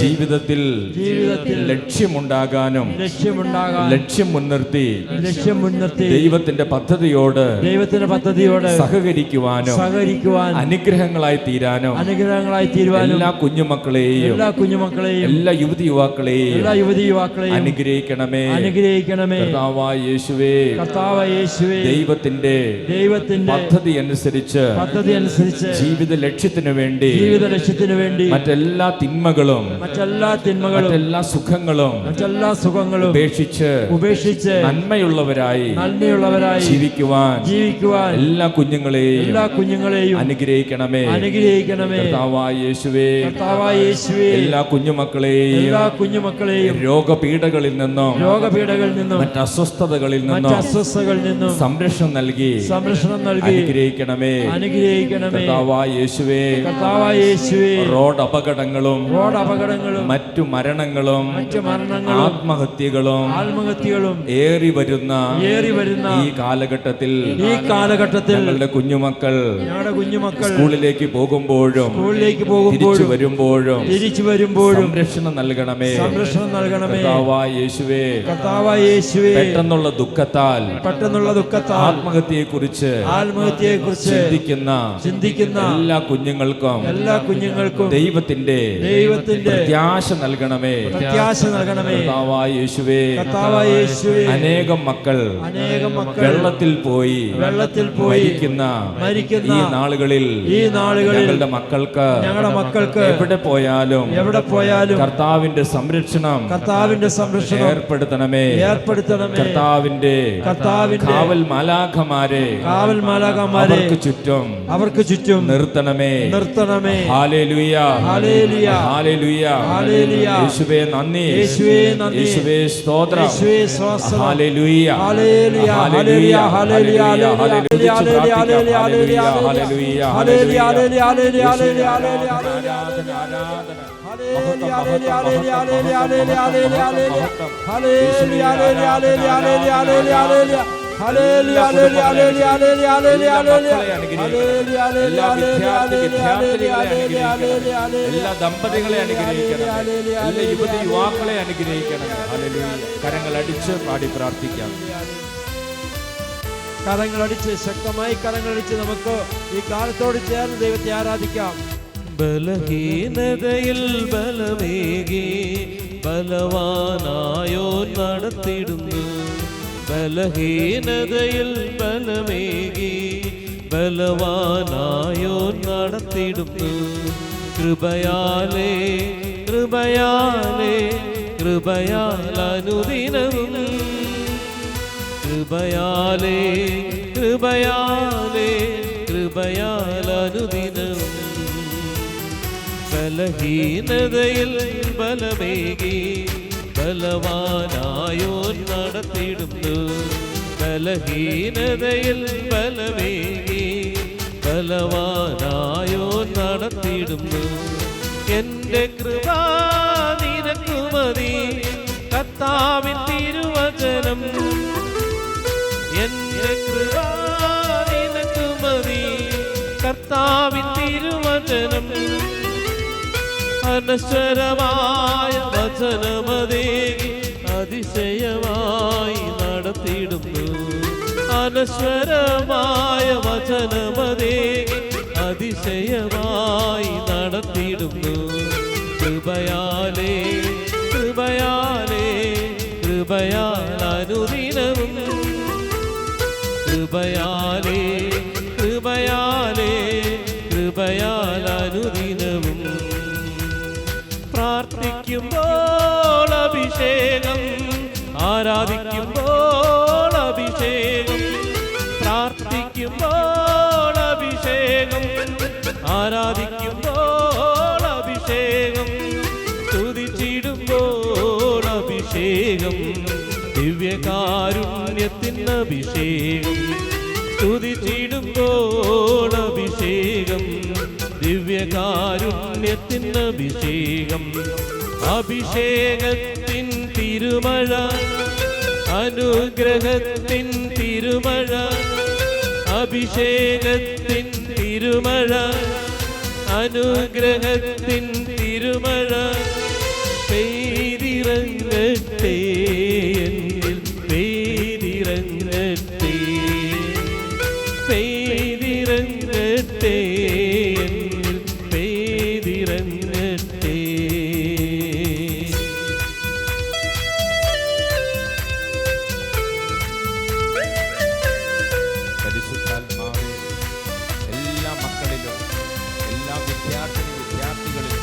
ജീവിതത്തിൽ ലക്ഷ്യമുണ്ടാകാനും ലക്ഷ്യം മുൻനിർത്തി ദൈവത്തിന്റെ പദ്ധതിയോട് സഹകരിക്കുവാനും അനുഗ്രഹങ്ങളായി തീരാനും എല്ലാ കുഞ്ഞുമക്കളെയും എല്ലാ യുവതി യുവാക്കളെയും അനുഗ്രഹിക്കണമേ. കർത്താവായ യേശുവേ, ദൈവത്തിന്റെ പദ്ധതി അനുസരിച്ച് ജീവിത ലക്ഷ്യത്തിനു വേണ്ടി മറ്റെല്ലാ തിന്മകളും മറ്റെല്ലാ സുഖങ്ങളും ഉപേക്ഷിച്ച് നന്മയുള്ളവരായി ജീവിക്കുവാൻ എല്ലാ കുഞ്ഞുങ്ങളെയും അനുഗ്രഹിക്കണമേ. കർത്താവായ യേശുവേ, എല്ലാ കുഞ്ഞുമക്കളെയും രോഗപീഠകളിൽ നിന്നും മറ്റ് അസ്വസ്ഥതകളിൽ നിന്നും സംരക്ഷണം നൽകി അനുഗ്രഹിക്കണമേ. കർത്താവായ യേശുവേ, റോഡ് അപകടങ്ങളും മറ്റു മരണങ്ങളും ആത്മഹത്യകളും ഏറി വരുന്ന ഈ കാലഘട്ടത്തിൽ ഞങ്ങളുടെ കുഞ്ഞുമക്കൾ സ്കൂളിലേക്ക് പോകുമ്പോഴും തിരിച്ചു വരുമ്പോഴും സംരക്ഷണം നൽകണമേ. കർത്താവായ യേശുവേ, പെട്ടെന്നുള്ള ദുഃഖത്താൽ ആത്മഹത്യയെക്കുറിച്ച് ചിന്തിക്കുന്ന എല്ലാ കുഞ്ഞുങ്ങൾക്കും ദൈവത്തിന്റെ പ്രത്യാശ നൽകണമേ. കർത്താവായ യേശുവേ, അനേകം മക്കൾ വെള്ളത്തിൽ പോയി മരിക്കുന്ന ഈ നാളുകളിൽ ഞങ്ങളുടെ മക്കൾക്ക് എവിടെ പോയാലും കർത്താവിന്റെ സംരക്ഷണം ഏർപ്പെടുത്തണമേ. കർത്താവിന്റെ കാവൽ മാലാഖമാരെ അവർക്ക് ചുറ്റും നിർത്തണമേ. ഹല്ലേലൂയ, ഹല്ലേലൂയ, യേശുവേ നന്ദി, യേശുവേ സ്തോത്രം. ഹല്ലേലൂയ, ഹല്ലേലൂയ, ഹല്ലേലൂയ, ഹല്ലേലൂയ, ഹല്ലേലൂയ, എല്ലാ ദമ്പതികളെ അനുഗ്രഹിക്കണം, എല്ലാ യുവതി യുവാക്കളെ അനുഗ്രഹിക്കണം. ഹല്ലേലൂയ. കരങ്ങളടിച്ച് പാടി പ്രാർത്ഥിക്കാം.
കരങ്ങളടിച്ച് ശക്തമായി കരങ്ങളടിച്ച് നമുക്ക് ഈ കാലത്തോട് ചേർന്ന് ദൈവത്തെ ആരാധിക്കാം.
ബലഹീനതയിൽ ബലമേകി ബലവാനായോ നടത്തിടുന്നു. ബലഹീനതയിൽ ബലമേകി ബലവാനായോ നടത്തിടുന്നു. കൃപയാലേ കൃപയാലേ കൃപയാൽ അനുദിനവും കൃപയാലേ കൃപയാലേ കൃപയാൽ അനുദിനവും. ബലഹീനതയിൽ ബലമേകി ബലവാനായോ നടത്തിടുന്നു. ബലഹീനതയിൽ ബലമേകി ബലവാനായോ നടത്തിടുന്നു. എൻ്റെ കൃപ നിനക്കു മതി, കർത്താവിൻ തിരുവചനം. എൻ്റെ കൃപ നിനക്കു മതി, കർത്താവിൻ തിരുവചനം. അനശ്വരമായ വചനമതേകി അതിശയമായി നടത്തിടുന്നു. അനശ്വരമായ വചനമതേ അതിശയമായി നടത്തിയിടുന്നു. കൃപയാലേ കൃപയാലേ കൃപയാൽ അനുദിനവും, കൃപയാലേ കൃപയാലേ കൃപയാൽ അനുദിനവും. പ്രാർത്ഥിക്കുമ്പോൾ അഭിഷേകം, ആരാധിക്കുമ്പോൾ അഭിഷേകം. പ്രാർത്ഥിക്കുമ്പോൾ അഭിഷേകം, ആരാധിക്കുമ്പോൾ അഭിഷേകം. സ്തുതിച്ചിടുമ്പോൾ അഭിഷേകം, ദിവ്യകാരുണ്യത്തിന് അഭിഷേകം. സ്തുതിച്ചിടുമ്പോൾ അഭിഷേകം, ദിവ്യകാരുണ്യത്തിന് അഭിഷേകം. അഭിഷേകത്തിൻ തിരുമഴ, അനുഗ്രഹത്തിൻ തിരുമഴ. അഭിഷേകത്തിൻ തിരുമഴ, അനുഗ്രഹത്തിൻ തിരുമഴ. പെയ്തിറങ്ങട്ടെ എന്നിൽ, പെയ്തിറങ്ങട്ടെ, പെയ്തിറങ്ങട്ടെ എന്നിൽ, പെയ്തിറങ്ങട്ടെ.
പരിശുദ്ധാത്മാവേ, എല്ലാ മക്കളിലും, എല്ലാ വിദ്യാർത്ഥികളിലും,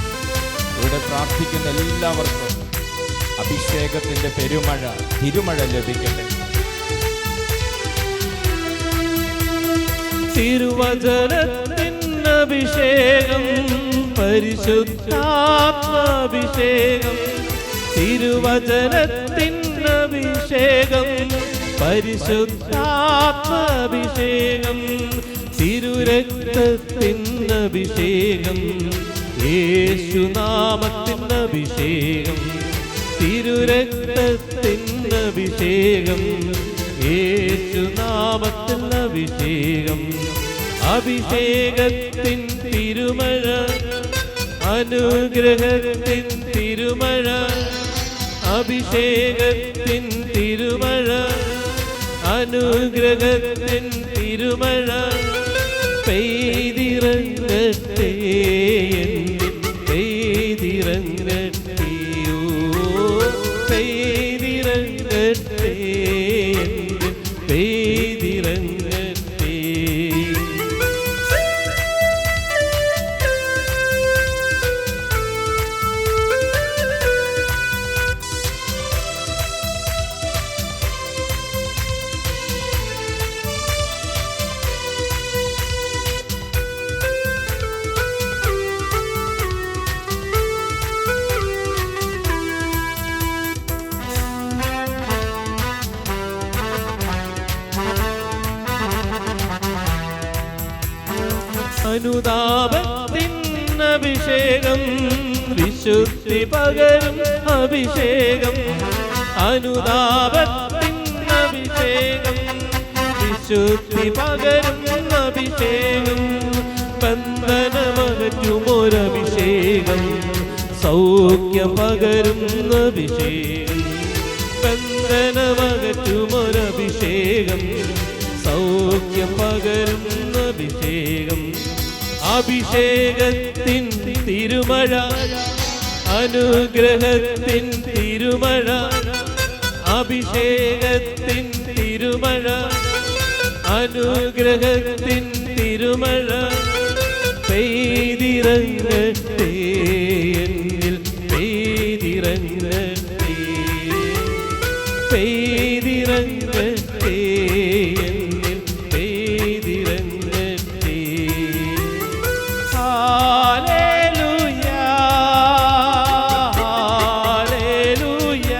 ഇവിടെ പ്രാർത്ഥിക്കുന്ന എല്ലാവർക്കും അഭിഷേകത്തിന്റെ പെരുമഴ, തിരുമഴ ലഭിക്കട്ടെ.
തിരുവചനത്തിൻ അഭിഷേകം, പരിശുദ്ധാത്മാഭിഷേകം. തിരുവചനത്തിൻ അഭിഷേകം, പരിശുദ്ധാത്മാഭിഷേകം. തിരുരക്തത്തിൻ അഭിഷേകം, യേശുനാമത്തിൻ അഭിഷേകം. തിരുരക്തത്തിൻ അഭിഷേകം, യേശുനാമത്തിൻ അഭിഷേകം. അഭിഷേകത്തിൻ തിരുമഴ, അനുഗ്രഹത്തിൻ തിരുമഴ. അഭിഷേകത്തിൻ തിരുമഴ, അനുഗ്രഹത്തിൻ തിരുമഴ. പെയ്തിറങ്ങട്ടെ എന്നിൽ, പെയ്തിറങ്ങട്ടെ, ഓ പെയ്തിറങ്ങട്ടെ എന്നിൽ, പെയ്തിറങ്ങട്ടെ. അനുതാപത്തിൻ അഭിഷേകം, വിശുദ്ധി പകരും അഭിഷേകം. അനുതാപത്തിൻ അഭിഷേകം, വിശുദ്ധി പകരും അഭിഷേകം. ബന്ധനമകറ്റുമൊരഭിഷേകം, സൗഖ്യം പകരും അഭിഷേകം. ബന്ധനമകറ്റുമൊരഭിഷേകം, സൗഖ്യം പകരും അഭിഷേകം. അഭിഷേകത്തിൻ തിരുമഴ, അനുഗ്രഹത്തിൻ തിരുമഴ. അഭിഷേകത്തിൻ തിരുമഴ, അനുഗ്രഹത്തിൻ തിരുമഴ. പെയ്തിറങ്ങട്ടെ എന്നിൽ, പെയ്തിറങ്ങട്ടെ, പെയ്തിറങ്ങട്ടെ എന്നിൽ, പെയ്തിറങ്ങട്ടെ. ഹല്ലേലൂയ, ഹല്ലേലൂയ,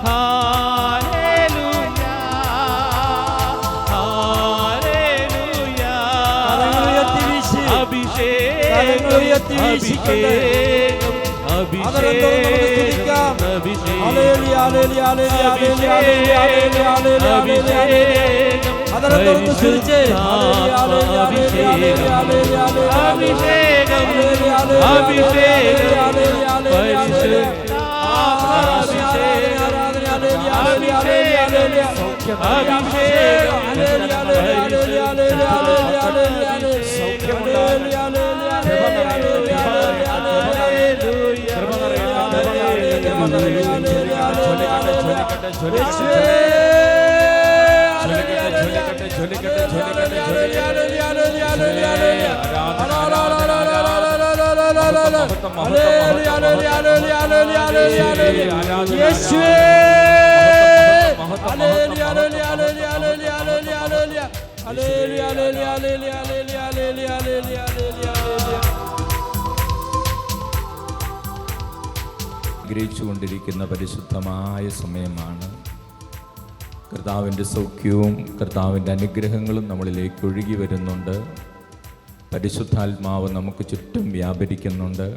ഹല്ലേലൂയ, ഹല്ലേലൂയ. അഭിഷേകം, അഭിഷേകം, അഭിഷേകം, അഭിഷേകം,
അഭിഷേകം ഗ്രഹിച്ചുകൊണ്ടിരിക്കുന്ന പരിശുദ്ധമായ സമയമാണ്. കർത്താവിൻ്റെ സൗഖ്യവും കർത്താവിൻ്റെ അനുഗ്രഹങ്ങളും നമ്മളിലേക്ക് ഒഴുകി വരുന്നുണ്ട്. പരിശുദ്ധാത്മാവ് നമുക്ക് ചുറ്റും വ്യാപരിക്കുന്നുണ്ട്.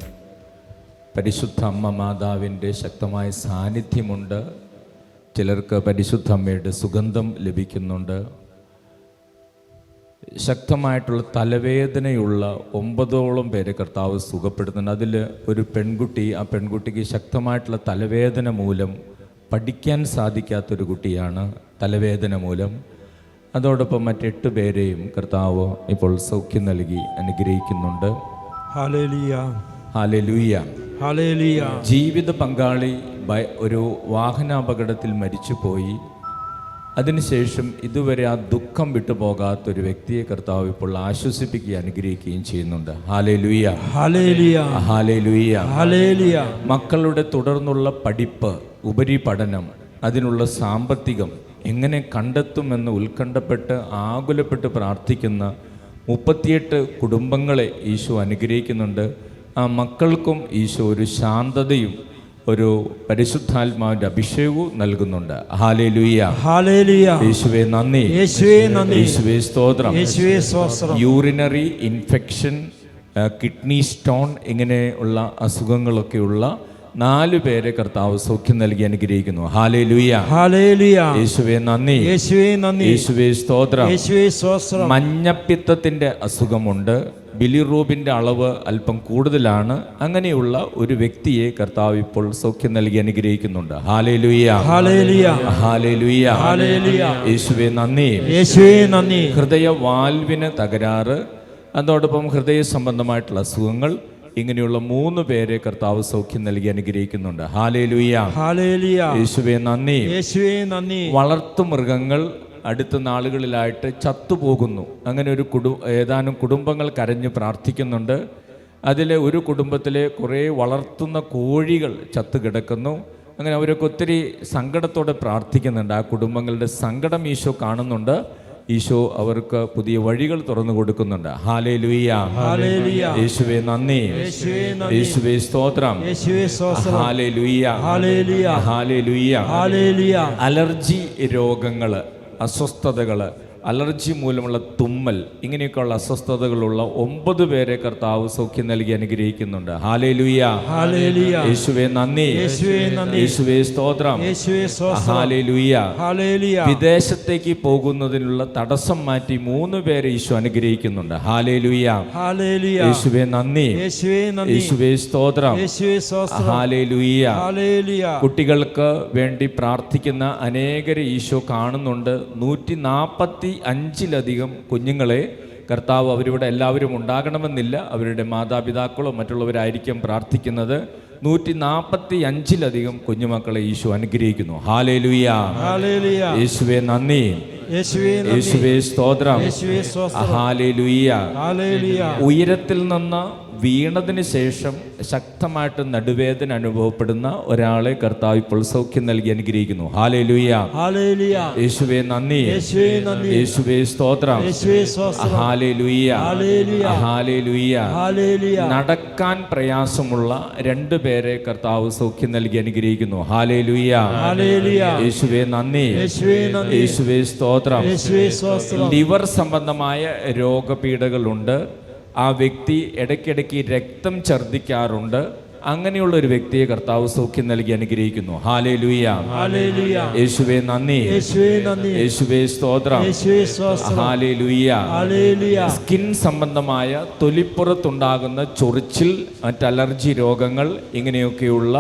പരിശുദ്ധ അമ്മ മാതാവിൻ്റെ ശക്തമായ സാന്നിധ്യമുണ്ട്. ചിലർക്ക് പരിശുദ്ധ അമ്മയുടെ സുഗന്ധം ലഭിക്കുന്നുണ്ട്. ശക്തമായിട്ടുള്ള തലവേദനയുള്ള 9ഓളം പേരെ കർത്താവ് സുഖപ്പെടുത്തുന്നുണ്ട്. അതിൽ ഒരു പെൺകുട്ടി, ആ പെൺകുട്ടിക്ക് ശക്തമായിട്ടുള്ള തലവേദന മൂലം പഠിക്കാൻ സാധിക്കാത്തൊരു കുട്ടിയാണ്, തലവേദന മൂലം. അതോടൊപ്പം മറ്റ് 8 പേരെയും കർത്താവ് ഇപ്പോൾ സൗഖ്യം നൽകി അനുഗ്രഹിക്കുന്നുണ്ട്.
ഹല്ലേലൂയ,
ഹല്ലേലൂയ,
ഹല്ലേലൂയ.
ജീവിത പങ്കാളി ഒരു വാഹനാപകടത്തിൽ മരിച്ചുപോയി. അതിനുശേഷം ഇതുവരെ ആ ദുഃഖം വിട്ടുപോകാത്തൊരു വ്യക്തിയെ കർത്താവ് ഇപ്പോൾ ആശ്വസിപ്പിക്കുകയും അനുഗ്രഹിക്കുകയും ചെയ്യുന്നുണ്ട്. ഹല്ലേലൂയ,
ഹല്ലേലൂയ,
ഹല്ലേലൂയ,
ഹല്ലേലൂയ.
മക്കളുടെ തുടർന്നുള്ള പഠിപ്പ്, ഉപരിപഠനം, അതിനുള്ള സാമ്പത്തികം എങ്ങനെ കണ്ടെത്തുമെന്ന് ഉത്കണ്ഠപ്പെട്ട് ആകുലപ്പെട്ട് പ്രാർത്ഥിക്കുന്ന 38 കുടുംബങ്ങളെ ഈശോ അനുഗ്രഹിക്കുന്നുണ്ട്. ആ മക്കൾക്കും ഈശോ ഒരു ശാന്തതയും ഒരു പരിശുദ്ധാത്മാവിന്റെ അഭിഷേകവും നൽകുന്നുണ്ട്. ഹല്ലേലൂയ,
ഹല്ലേലൂയ.
യേശുവേ നന്ദി,
യേശുവേ നന്ദി,
യേശുവേ സ്തോത്രം.
യേശുവേ സ്തോത്രം.
യൂറിനറി ഇൻഫെക്ഷൻ, കിഡ്നി സ്റ്റോൺ ഇങ്ങനെയുള്ള അസുഖങ്ങളൊക്കെയുള്ള 4 പേരെ കർത്താവ് സൗഖ്യം നൽകി അനുഗ്രഹിക്കുന്നു. ഹല്ലേലൂയ,
ഹല്ലേലൂയ.
യേശുവേ നന്ദി,
യേശുവേ നന്ദി,
യേശുവേ സ്തോത്രം.
യേശുവേ സ്തോത്രം.
മഞ്ഞപ്പിത്തത്തിന്റെ അസുഖമുണ്ട്, ബിലിറൂബിന്റെ അളവ് അല്പം കൂടുതലാണ്. അങ്ങനെയുള്ള ഒരു വ്യക്തിയെ കർത്താവ് ഇപ്പോൾ സൗഖ്യം നൽകി അനുഗ്രഹിക്കുന്നുണ്ട്. ഹല്ലേലൂയ,
ഹല്ലേലൂയ,
ഹല്ലേലൂയ,
ഹല്ലേലൂയ.
യേശുവേ നന്ദി,
യേശുവേ നന്ദി.
ഹൃദയ വാൽവിന് തകരാറ്, അതോടൊപ്പം ഹൃദയ സംബന്ധമായിട്ടുള്ള അസുഖങ്ങൾ, ഇങ്ങനെയുള്ള 3 പേരെ കർത്താവ് സൗഖ്യം നൽകി അനുഗ്രഹിക്കുന്നുണ്ട്. ഹല്ലേലൂയ,
ഹല്ലേലൂയ.
യേശുവേ നന്ദി,
യേശുവേ നന്ദി.
വളർത്തുമൃഗങ്ങൾ അടുത്ത നാളുകളിലായിട്ട് ചത്തുപോകുന്നു. അങ്ങനെ ഒരു ഏതാനും കുടുംബങ്ങൾ കരഞ്ഞ് പ്രാർത്ഥിക്കുന്നുണ്ട്. അതിലെ ഒരു കുടുംബത്തിലെ കുറേ വളർത്തുന്ന കോഴികൾ ചത്തു കിടക്കുന്നു. അങ്ങനെ അവരൊക്കെ ഒത്തിരി സങ്കടത്തോടെ പ്രാർത്ഥിക്കുന്നുണ്ട്. ആ കുടുംബങ്ങളുടെ സങ്കടം ഈശോ കാണുന്നുണ്ട്. ഈശോ അവർക്ക് പുതിയ വഴികൾ തുറന്നു കൊടുക്കുന്നുണ്ട്. ഹല്ലേലൂയ,
ഹല്ലേലൂയ.
യേശുവേ നന്ദി,
യേശുവേ നന്ദി,
യേശുവേ സ്തോത്രം.
യേശുവേ സ്തോത്രം.
ഹല്ലേലൂയ,
ഹല്ലേലൂയ,
ഹല്ലേലൂയ.
ഹല്ലേലൂയ.
അലർജി രോഗങ്ങൾ, അസ്വസ്ഥതകൾ, അലർജി മൂലമുള്ള തുമ്മൽ, ഇങ്ങനെയൊക്കെയുള്ള അസ്വസ്ഥതകളുള്ള 9 പേരെ കർത്താവ് സൗഖ്യം നൽകി അനുഗ്രഹിക്കുന്നുണ്ട്. ഹല്ലേലൂയ,
ഹല്ലേലൂയ.
യേശുവേ നന്ദി,
യേശുവേ നന്ദി,
യേശുവേ സ്തോത്രം.
യേശുവേ സ്തോത്രം.
ഹല്ലേലൂയ,
ഹല്ലേലൂയ.
വിദേശത്തേക്ക് പോകുന്നതിനുള്ള തടസ്സം മാറ്റി 3 പേരെ ഈശോ അനുഗ്രഹിക്കുന്നുണ്ട്. ഹല്ലേലൂയ,
ഹല്ലേലൂയ.
യേശുവേ നന്ദി,
യേശുവേ നന്ദി,
യേശുവേ സ്തോത്രം.
യേശുവേ സ്തോത്രം.
ഹല്ലേലൂയ.
ഹല്ലേലൂയ.
കുട്ടികൾക്ക് വേണ്ടി പ്രാർത്ഥിക്കുന്ന അനേകരെ ഈശോ കാണുന്നുണ്ട്. 145 കുഞ്ഞുങ്ങളെ കർത്താവ്, അവരിവിടെ എല്ലാവരും ഉണ്ടാകണമെന്നില്ല, അവരുടെ മാതാപിതാക്കളോ മറ്റുള്ളവരായിരിക്കും പ്രാർത്ഥിക്കുന്നത്. 145 കുഞ്ഞുമക്കളെ ഈശോ അനുഗ്രഹിക്കുന്നു. ഹല്ലേലൂയ,
ഹല്ലേലൂയ.
യേശുവേ നന്ദി,
യേശുവേ നന്ദി,
യേശുവേ സ്തോത്രം.
യേശുവേ സ്തോത്രം.
ഹല്ലേലൂയ.
ഹല്ലേലൂയ.
ഉയരത്തിൽ നിന്ന് വീണതിന് ശേഷം ശക്തമായിട്ട് നടുവേദന അനുഭവപ്പെടുന്ന ഒരാളെ കർത്താവ് ഇപ്പോൾ സൗഖ്യം നൽകി അനുഗ്രഹിക്കുന്നു. ഹല്ലേലൂയ,
ഹല്ലേലൂയ.
യേശുവേ നന്ദി,
യേശുവേ നന്ദി,
യേശുവേ സ്തോത്രം.
യേശുവേ സ്തോത്രം.
ഹല്ലേലൂയ,
ഹല്ലേലൂയ,
ഹല്ലേലൂയ.
ഹല്ലേലൂയ.
നടക്കാൻ പ്രയാസമുള്ള 2 പേരെ കർത്താവ് സൗഖ്യം നൽകി അനുഗ്രഹിക്കുന്നു. ഹല്ലേലൂയ,
ഹല്ലേലൂയ.
യേശുവേ നന്ദി,
യേശുവേ നന്ദി,
യേശുവേ സ്തോത്രം.
യേശുവേ സ്തോത്രം.
ലിവർ സംബന്ധമായ രോഗപീഠകളുണ്ട്. ആ വ്യക്തി ഇടയ്ക്കിടയ്ക്ക് രക്തം ഛർദ്ദിക്കാറുണ്ട്. അങ്ങനെയുള്ള ഒരു വ്യക്തിയെ കർത്താവ് സൗഖ്യം നൽകി അനുഗ്രഹിക്കുന്നു. ഹല്ലേലൂയ,
ഹല്ലേലൂയ.
യേശുവേ നന്ദി,
യേശുവേ നന്ദി,
യേശുവേ സ്തോത്രം.
യേശുവേ സ്തോത്രം.
ഹല്ലേലൂയ.
ഹല്ലേലൂയ.
സ്കിൻ സംബന്ധമായ തൊലിപ്പുറത്തുണ്ടാകുന്ന ചൊറിച്ചിൽ, മറ്റ് അലർജി രോഗങ്ങൾ, ഇങ്ങനെയൊക്കെയുള്ള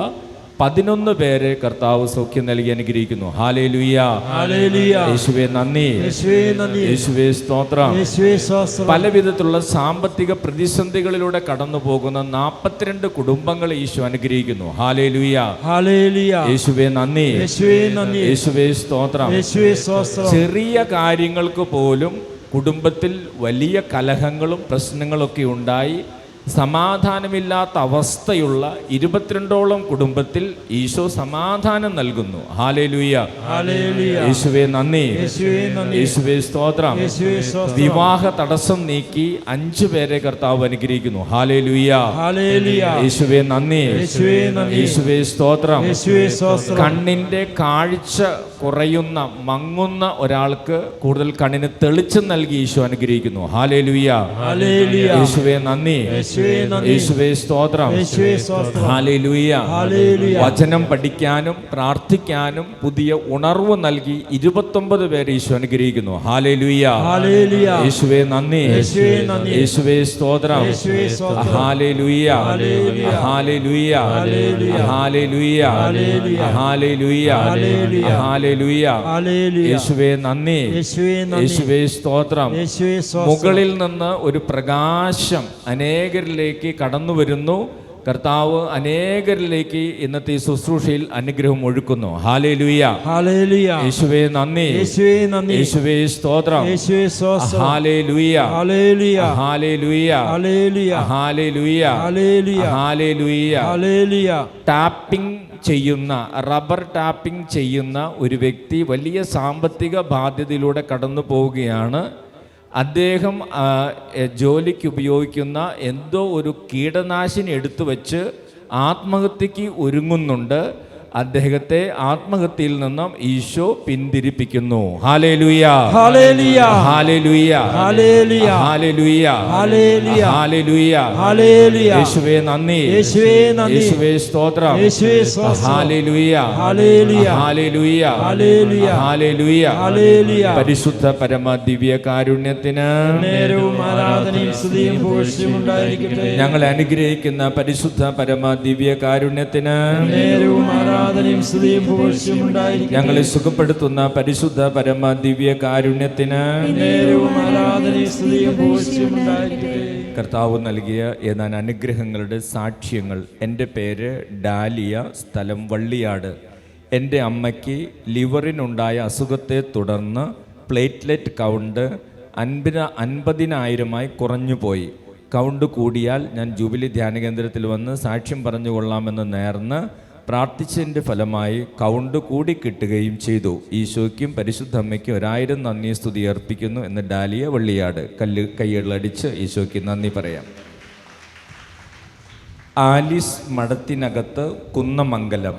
11 പേരെ കർത്താവ് സൗഖ്യം നൽകി അനുഗ്രഹിക്കുന്നു. ഹല്ലേലൂയ,
ഹല്ലേലൂയ.
യേശുവേ നന്ദി,
യേശുവേ നന്ദി,
യേശുവേ സ്തോത്രം.
യേശുവേ സ്തോത്രം.
പല വിധത്തിലുള്ള സാമ്പത്തിക പ്രതിസന്ധികളിലൂടെ കടന്നു പോകുന്ന 42 കുടുംബങ്ങളെ ഈശോ അനുഗ്രഹിക്കുന്നു. ഹല്ലേലൂയ,
ഹല്ലേലൂയ.
യേശുവേ നന്ദി,
യേശുവേ നന്ദി,
യേശുവേ സ്തോത്രം.
യേശുവേ സ്തോത്രം.
ചെറിയ കാര്യങ്ങൾക്ക് പോലും കുടുംബത്തിൽ വലിയ കലഹങ്ങളും പ്രശ്നങ്ങളൊക്കെ ഉണ്ടായി സമാധാനമില്ലാത്ത അവസ്ഥയുള്ള 22ഓളം കുടുംബത്തിൽ ഈശോ സമാധാനം നൽകുന്നു. ഹല്ലേലൂയ,
ഹല്ലേലൂയ.
യേശുവേ നന്ദി,
യേശുവേ നന്ദി,
യേശുവേ സ്തോത്രം.
യേശുവേ സ്തോത്രം.
വിവാഹ തടസ്സം നീക്കി 5 പേരെ കർത്താവ് അനുഗ്രഹിക്കുന്നു. ഹല്ലേലൂയ,
ഹല്ലേലൂയ.
യേശുവേ നന്ദി,
യേശുവേ നന്ദി,
യേശുവേ സ്തോത്രം.
യേശുവേ സ്തോത്രം.
കണ്ണിന്റെ കാഴ്ച കുറയുന്ന മങ്ങുന്ന ഒരാൾക്ക് കൂടുതൽ കണ്ണിന് തെളിച്ചം നൽകി ഈശോ അനുഗ്രഹിക്കുന്നു. ഹല്ലേലൂയ,
ഹല്ലേലൂയ.
യേശുവേ നന്ദി,
യേശുവേ നന്ദി,
യേശുവേ സ്തോത്രം.
യേശുവേ സ്തോത്രം.
ഹല്ലേലൂയ.
ഹല്ലേലൂയ.
വചനം പഠിക്കാനും പ്രാർത്ഥിക്കാനും പുതിയ ഉണർവ് നൽകി 29 പേരെ ഈശോ അനുഗ്രഹിക്കുന്നു. ഹല്ലേലൂയ,
ഹല്ലേലൂയ.
യേശുവേ നന്ദി,
യേശുവേ നന്ദി,
യേശുവേ സ്തോത്രം.
യേശുവേ സ്തോത്രം.
ഹല്ലേലൂയ,
ഹല്ലേലൂയ.
ഹല്ലേലൂയ,
ഹല്ലേലൂയ.
ഹല്ലേലൂയ,
ഹല്ലേലൂയ.
ഹല്ലേലൂയ,
ഹല്ലേലൂയ.
ഹല്ലേലൂയ.
ഹല്ലേലൂയ.
യേശുവേ നന്ദി,
യേശുവേ നന്ദി,
യേശുവേ സ്തോത്രം.
യേശുവേ സ്തോത്രം.
മുകളിൽ നിന്ന് ഒരു പ്രകാശം അനേകരിലേക്ക് കടന്നു വരുന്നു. കർത്താവ് അനേകരിലേക്ക് ഇന്നത്തെ ഈ ശുശ്രൂഷയിൽ അനുഗ്രഹം ഒഴുക്കുന്നു. ഹല്ലേലൂയ,
ഹല്ലേലൂയ.
യേശുവേ നന്ദി,
യേശുവേ നന്ദി,
യേശുവേ സ്തോത്രം.
യേശുവേ സ്തോത്രം.
ഹല്ലേലൂയ,
ഹല്ലേലൂയ.
ഹല്ലേലൂയ,
ഹല്ലേലൂയ.
ഹല്ലേലൂയ,
ഹല്ലേലൂയ.
ഹല്ലേലൂയ.
ഹല്ലേലൂയ.
ടാപ്പിംഗ് ചെയ്യുന്ന, റബ്ബർ ടാപ്പിംഗ് ചെയ്യുന്ന ഒരു വ്യക്തി വലിയ സാമ്പത്തിക ബാധ്യതയിലൂടെ കടന്നു പോവുകയാണ്. അദ്ദേഹം ജോലിക്ക് ഉപയോഗിക്കുന്ന എന്തോ ഒരു കീടനാശിനി എടുത്തു വച്ച് ആത്മഹത്യക്ക് ഒരുങ്ങുന്നുണ്ട്. അദ്ദേഹത്തെ ആത്മഹത്യയിൽ നിന്നും ഈശോ പിന്തിരിപ്പിക്കുന്നു. ഹല്ലേലൂയ,
ഹല്ലേലൂയ,
ഹല്ലേലൂയ,
ഹല്ലേലൂയ,
ഹല്ലേലൂയ,
ഹല്ലേലൂയ,
ഹല്ലേലൂയ,
ഹല്ലേലൂയ.
യേശുവേ നന്ദി,
യേശുവേ നന്ദി,
യേശുവേ സ്തോത്രം.
യേശുവേ സ്തോത്രം.
ഹല്ലേലൂയ,
ഹല്ലേലൂയ,
ഹല്ലേലൂയ,
ഹല്ലേലൂയ,
ഹല്ലേലൂയ,
ഹല്ലേലൂയ.
പരിശുദ്ധ പരമ ദിവ്യ കാരുണ്യത്തിന്
നേരവും ആരാധനയും സ്തുതിയും പുകഴ്ചയും ഉണ്ടായിരിക്കട്ടെ.
ഞങ്ങളെ അനുഗ്രഹിക്കുന്ന പരിശുദ്ധ പരമ ദിവ്യ കാരുണ്യത്തിന്
നേരവും ആരാധനയും സ്തുതിയും പുകഴ്ചയും ഉണ്ടായിരിക്കട്ടെ.
ഞങ്ങളെ സുഖപ്പെടുത്തുന്ന പരിശുദ്ധ പരമ ദിവ്യ കാരുണ്യത്തിന്
നേരവും ആരാധനയും സ്തുതിയും പുകഴ്ചയും ഉണ്ടായിരിക്കട്ടെ.
കർത്താവ് നൽകിയ ഏതാനും അനുഗ്രഹങ്ങളുടെ സാക്ഷ്യങ്ങൾ. എൻ്റെ പേര് ഡാലിയ, സ്ഥലം വള്ളിയാട്. എൻ്റെ അമ്മയ്ക്ക് ലിവറിനുണ്ടായ അസുഖത്തെ തുടർന്ന് പ്ലേറ്റ്ലെറ്റ് കൗണ്ട് 50,000 കുറഞ്ഞുപോയി. കൗണ്ട് കൂടിയാൽ ഞാൻ ജൂബിലി ധ്യാന കേന്ദ്രത്തിൽ വന്ന് സാക്ഷ്യം പറഞ്ഞു കൊള്ളാമെന്ന് നേർന്ന് പ്രാർത്ഥിച്ചതിൻ്റെ ഫലമായി കൗണ്ട് കൂടി കിട്ടുകയും ചെയ്തു. ഈശോയ്ക്കും പരിശുദ്ധ അമ്മയ്ക്കും 1000 നന്ദി സ്തുതി അർപ്പിക്കുന്നു എന്ന് ഡാലിയ വള്ളിയാട്. കൈകളടിച്ച് ഈശോയ്ക്ക് നന്ദി പറയാം. ആലിസ് മഠത്തിനകത്ത് കുന്നമംഗലം.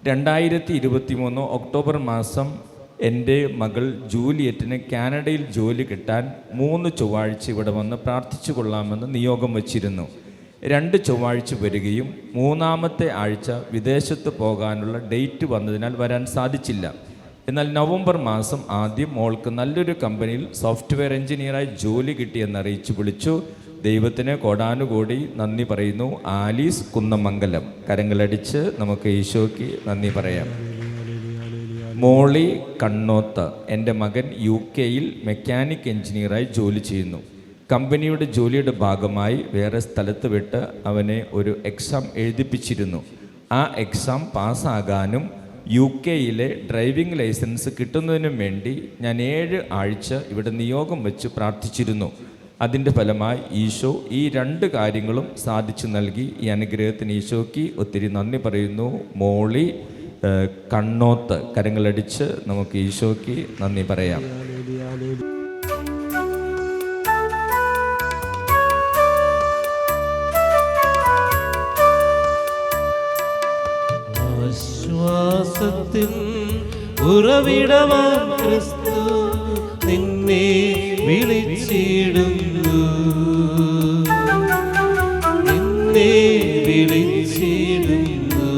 2023 ഒക്ടോബർ മാസം എൻ്റെ മകൾ ജൂലിയറ്റിന് കാനഡയിൽ ജോലി കിട്ടാൻ 3 ചൊവ്വാഴ്ച ഇവിടെ വന്ന് പ്രാർത്ഥിച്ചു കൊള്ളാമെന്ന് നിയോഗം വച്ചിരുന്നു. 2 ചൊവ്വാഴ്ച വരികയും 3-ാമത്തെ ആഴ്ച വിദേശത്ത് പോകാനുള്ള ഡേറ്റ് വന്നതിനാൽ വരാൻ സാധിച്ചില്ല. എന്നാൽ നവംബർ മാസം ആദ്യം മോൾക്ക് നല്ലൊരു കമ്പനിയിൽ സോഫ്റ്റ്വെയർ എഞ്ചിനീയറായി ജോലി കിട്ടിയെന്നറിയിച്ചു വിളിച്ചു. ദൈവത്തിന് കോടാനുകോടി നന്ദി പറയുന്നു. ആലീസ് കുന്നമംഗലം. കരങ്ങളടിച്ച് നമുക്ക് ഈശോയ്ക്ക് നന്ദി പറയാം. മോളി കണ്ണോത്ത്. എൻ്റെ മകൻ UK-യിൽ മെക്കാനിക് എഞ്ചിനീയറായി ജോലി ചെയ്യുന്നു. കമ്പനിയുടെ ജോലിയുടെ ഭാഗമായി വേറെ സ്ഥലത്ത് വിട്ട് അവനെ ഒരു എക്സാം എഴുതിപ്പിച്ചിരുന്നു. ആ എക്സാം പാസ്സാകാനും UK-യിലെ ഡ്രൈവിംഗ് ലൈസൻസ് കിട്ടുന്നതിനും വേണ്ടി ഞാൻ 7 ആഴ്ച ഇവിടെ നിയോഗം വെച്ച് പ്രാർത്ഥിച്ചിരുന്നു. അതിൻ്റെ ഫലമായി ഈശോ ഈ 2 കാര്യങ്ങളും സാധിച്ചു നൽകി. ഈ അനുഗ്രഹത്തിന് ഈശോയ്ക്ക് ഒത്തിരി നന്ദി പറയുന്നു. മോളി കണ്ണോത്ത്. കരങ്ങളടിച്ച് നമുക്ക് ഈശോയ്ക്ക് നന്ദി പറയാം.
ആശ്വാസത്തിൻ ഉറവിടമാം ക്രിസ്തു നിന്നെ വിളിച്ചിടുന്നു, നിന്നെ വിളിച്ചിടുന്നു.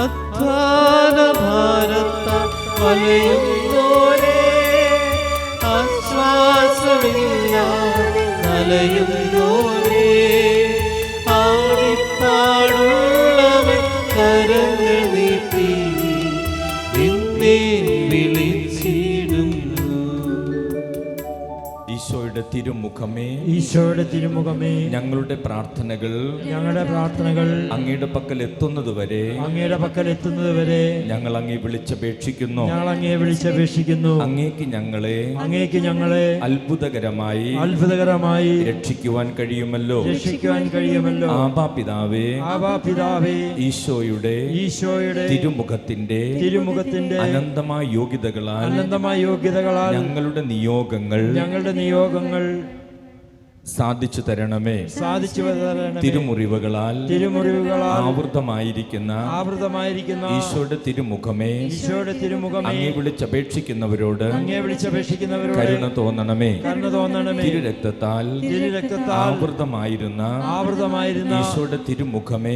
അധ്വാന ഭാരത്താൽ വലയുന്നോരേ, ആശ്വാസമില്ല വലയുന്നോരേ, ആടിപ്പാടും
തിരുമുഖമേ,
ഈശോയുടെ തിരുമുഖമേ,
ഞങ്ങളുടെ പ്രാർത്ഥനകൾ
ഞങ്ങളുടെ പ്രാർത്ഥനകൾ
അങ്ങയുടെ പക്കൽ എത്തുന്നതുവരെ
അങ്ങയുടെ പക്കൽ എത്തുന്നതുവരെ
ഞങ്ങൾ അങ്ങേ വിളിച്ചപേക്ഷിക്കുന്നു.
ഞങ്ങൾ അങ്ങയെ വിളിച്ചപേക്ഷിക്കുന്നു.
അങ്ങേക്ക് ഞങ്ങളെ
അത്ഭുതകരമായി
രക്ഷിക്കുവാൻ കഴിയുമല്ലോ. ആബാ പിതാവേ, ഈശോയുടെ തിരുമുഖത്തിന്റെ അനന്തമായ യോഗ്യതകളാൽ ഞങ്ങളുടെ നിയോഗങ്ങൾ സാധിച്ചു തരണമേ. തിരുമുറിവുകളാൽ ആവൃതമായിരിക്കുന്ന ഈശോയുടെ തിരുമുഖമേ, അങ്ങേ വിളിച്ചപേക്ഷിക്കുന്നവരോട് കരുണ തോന്നണമേ. തിരുരക്തത്താൽ ആവൃതമായിരുന്ന ഈശോയുടെ തിരുമുഖമേ,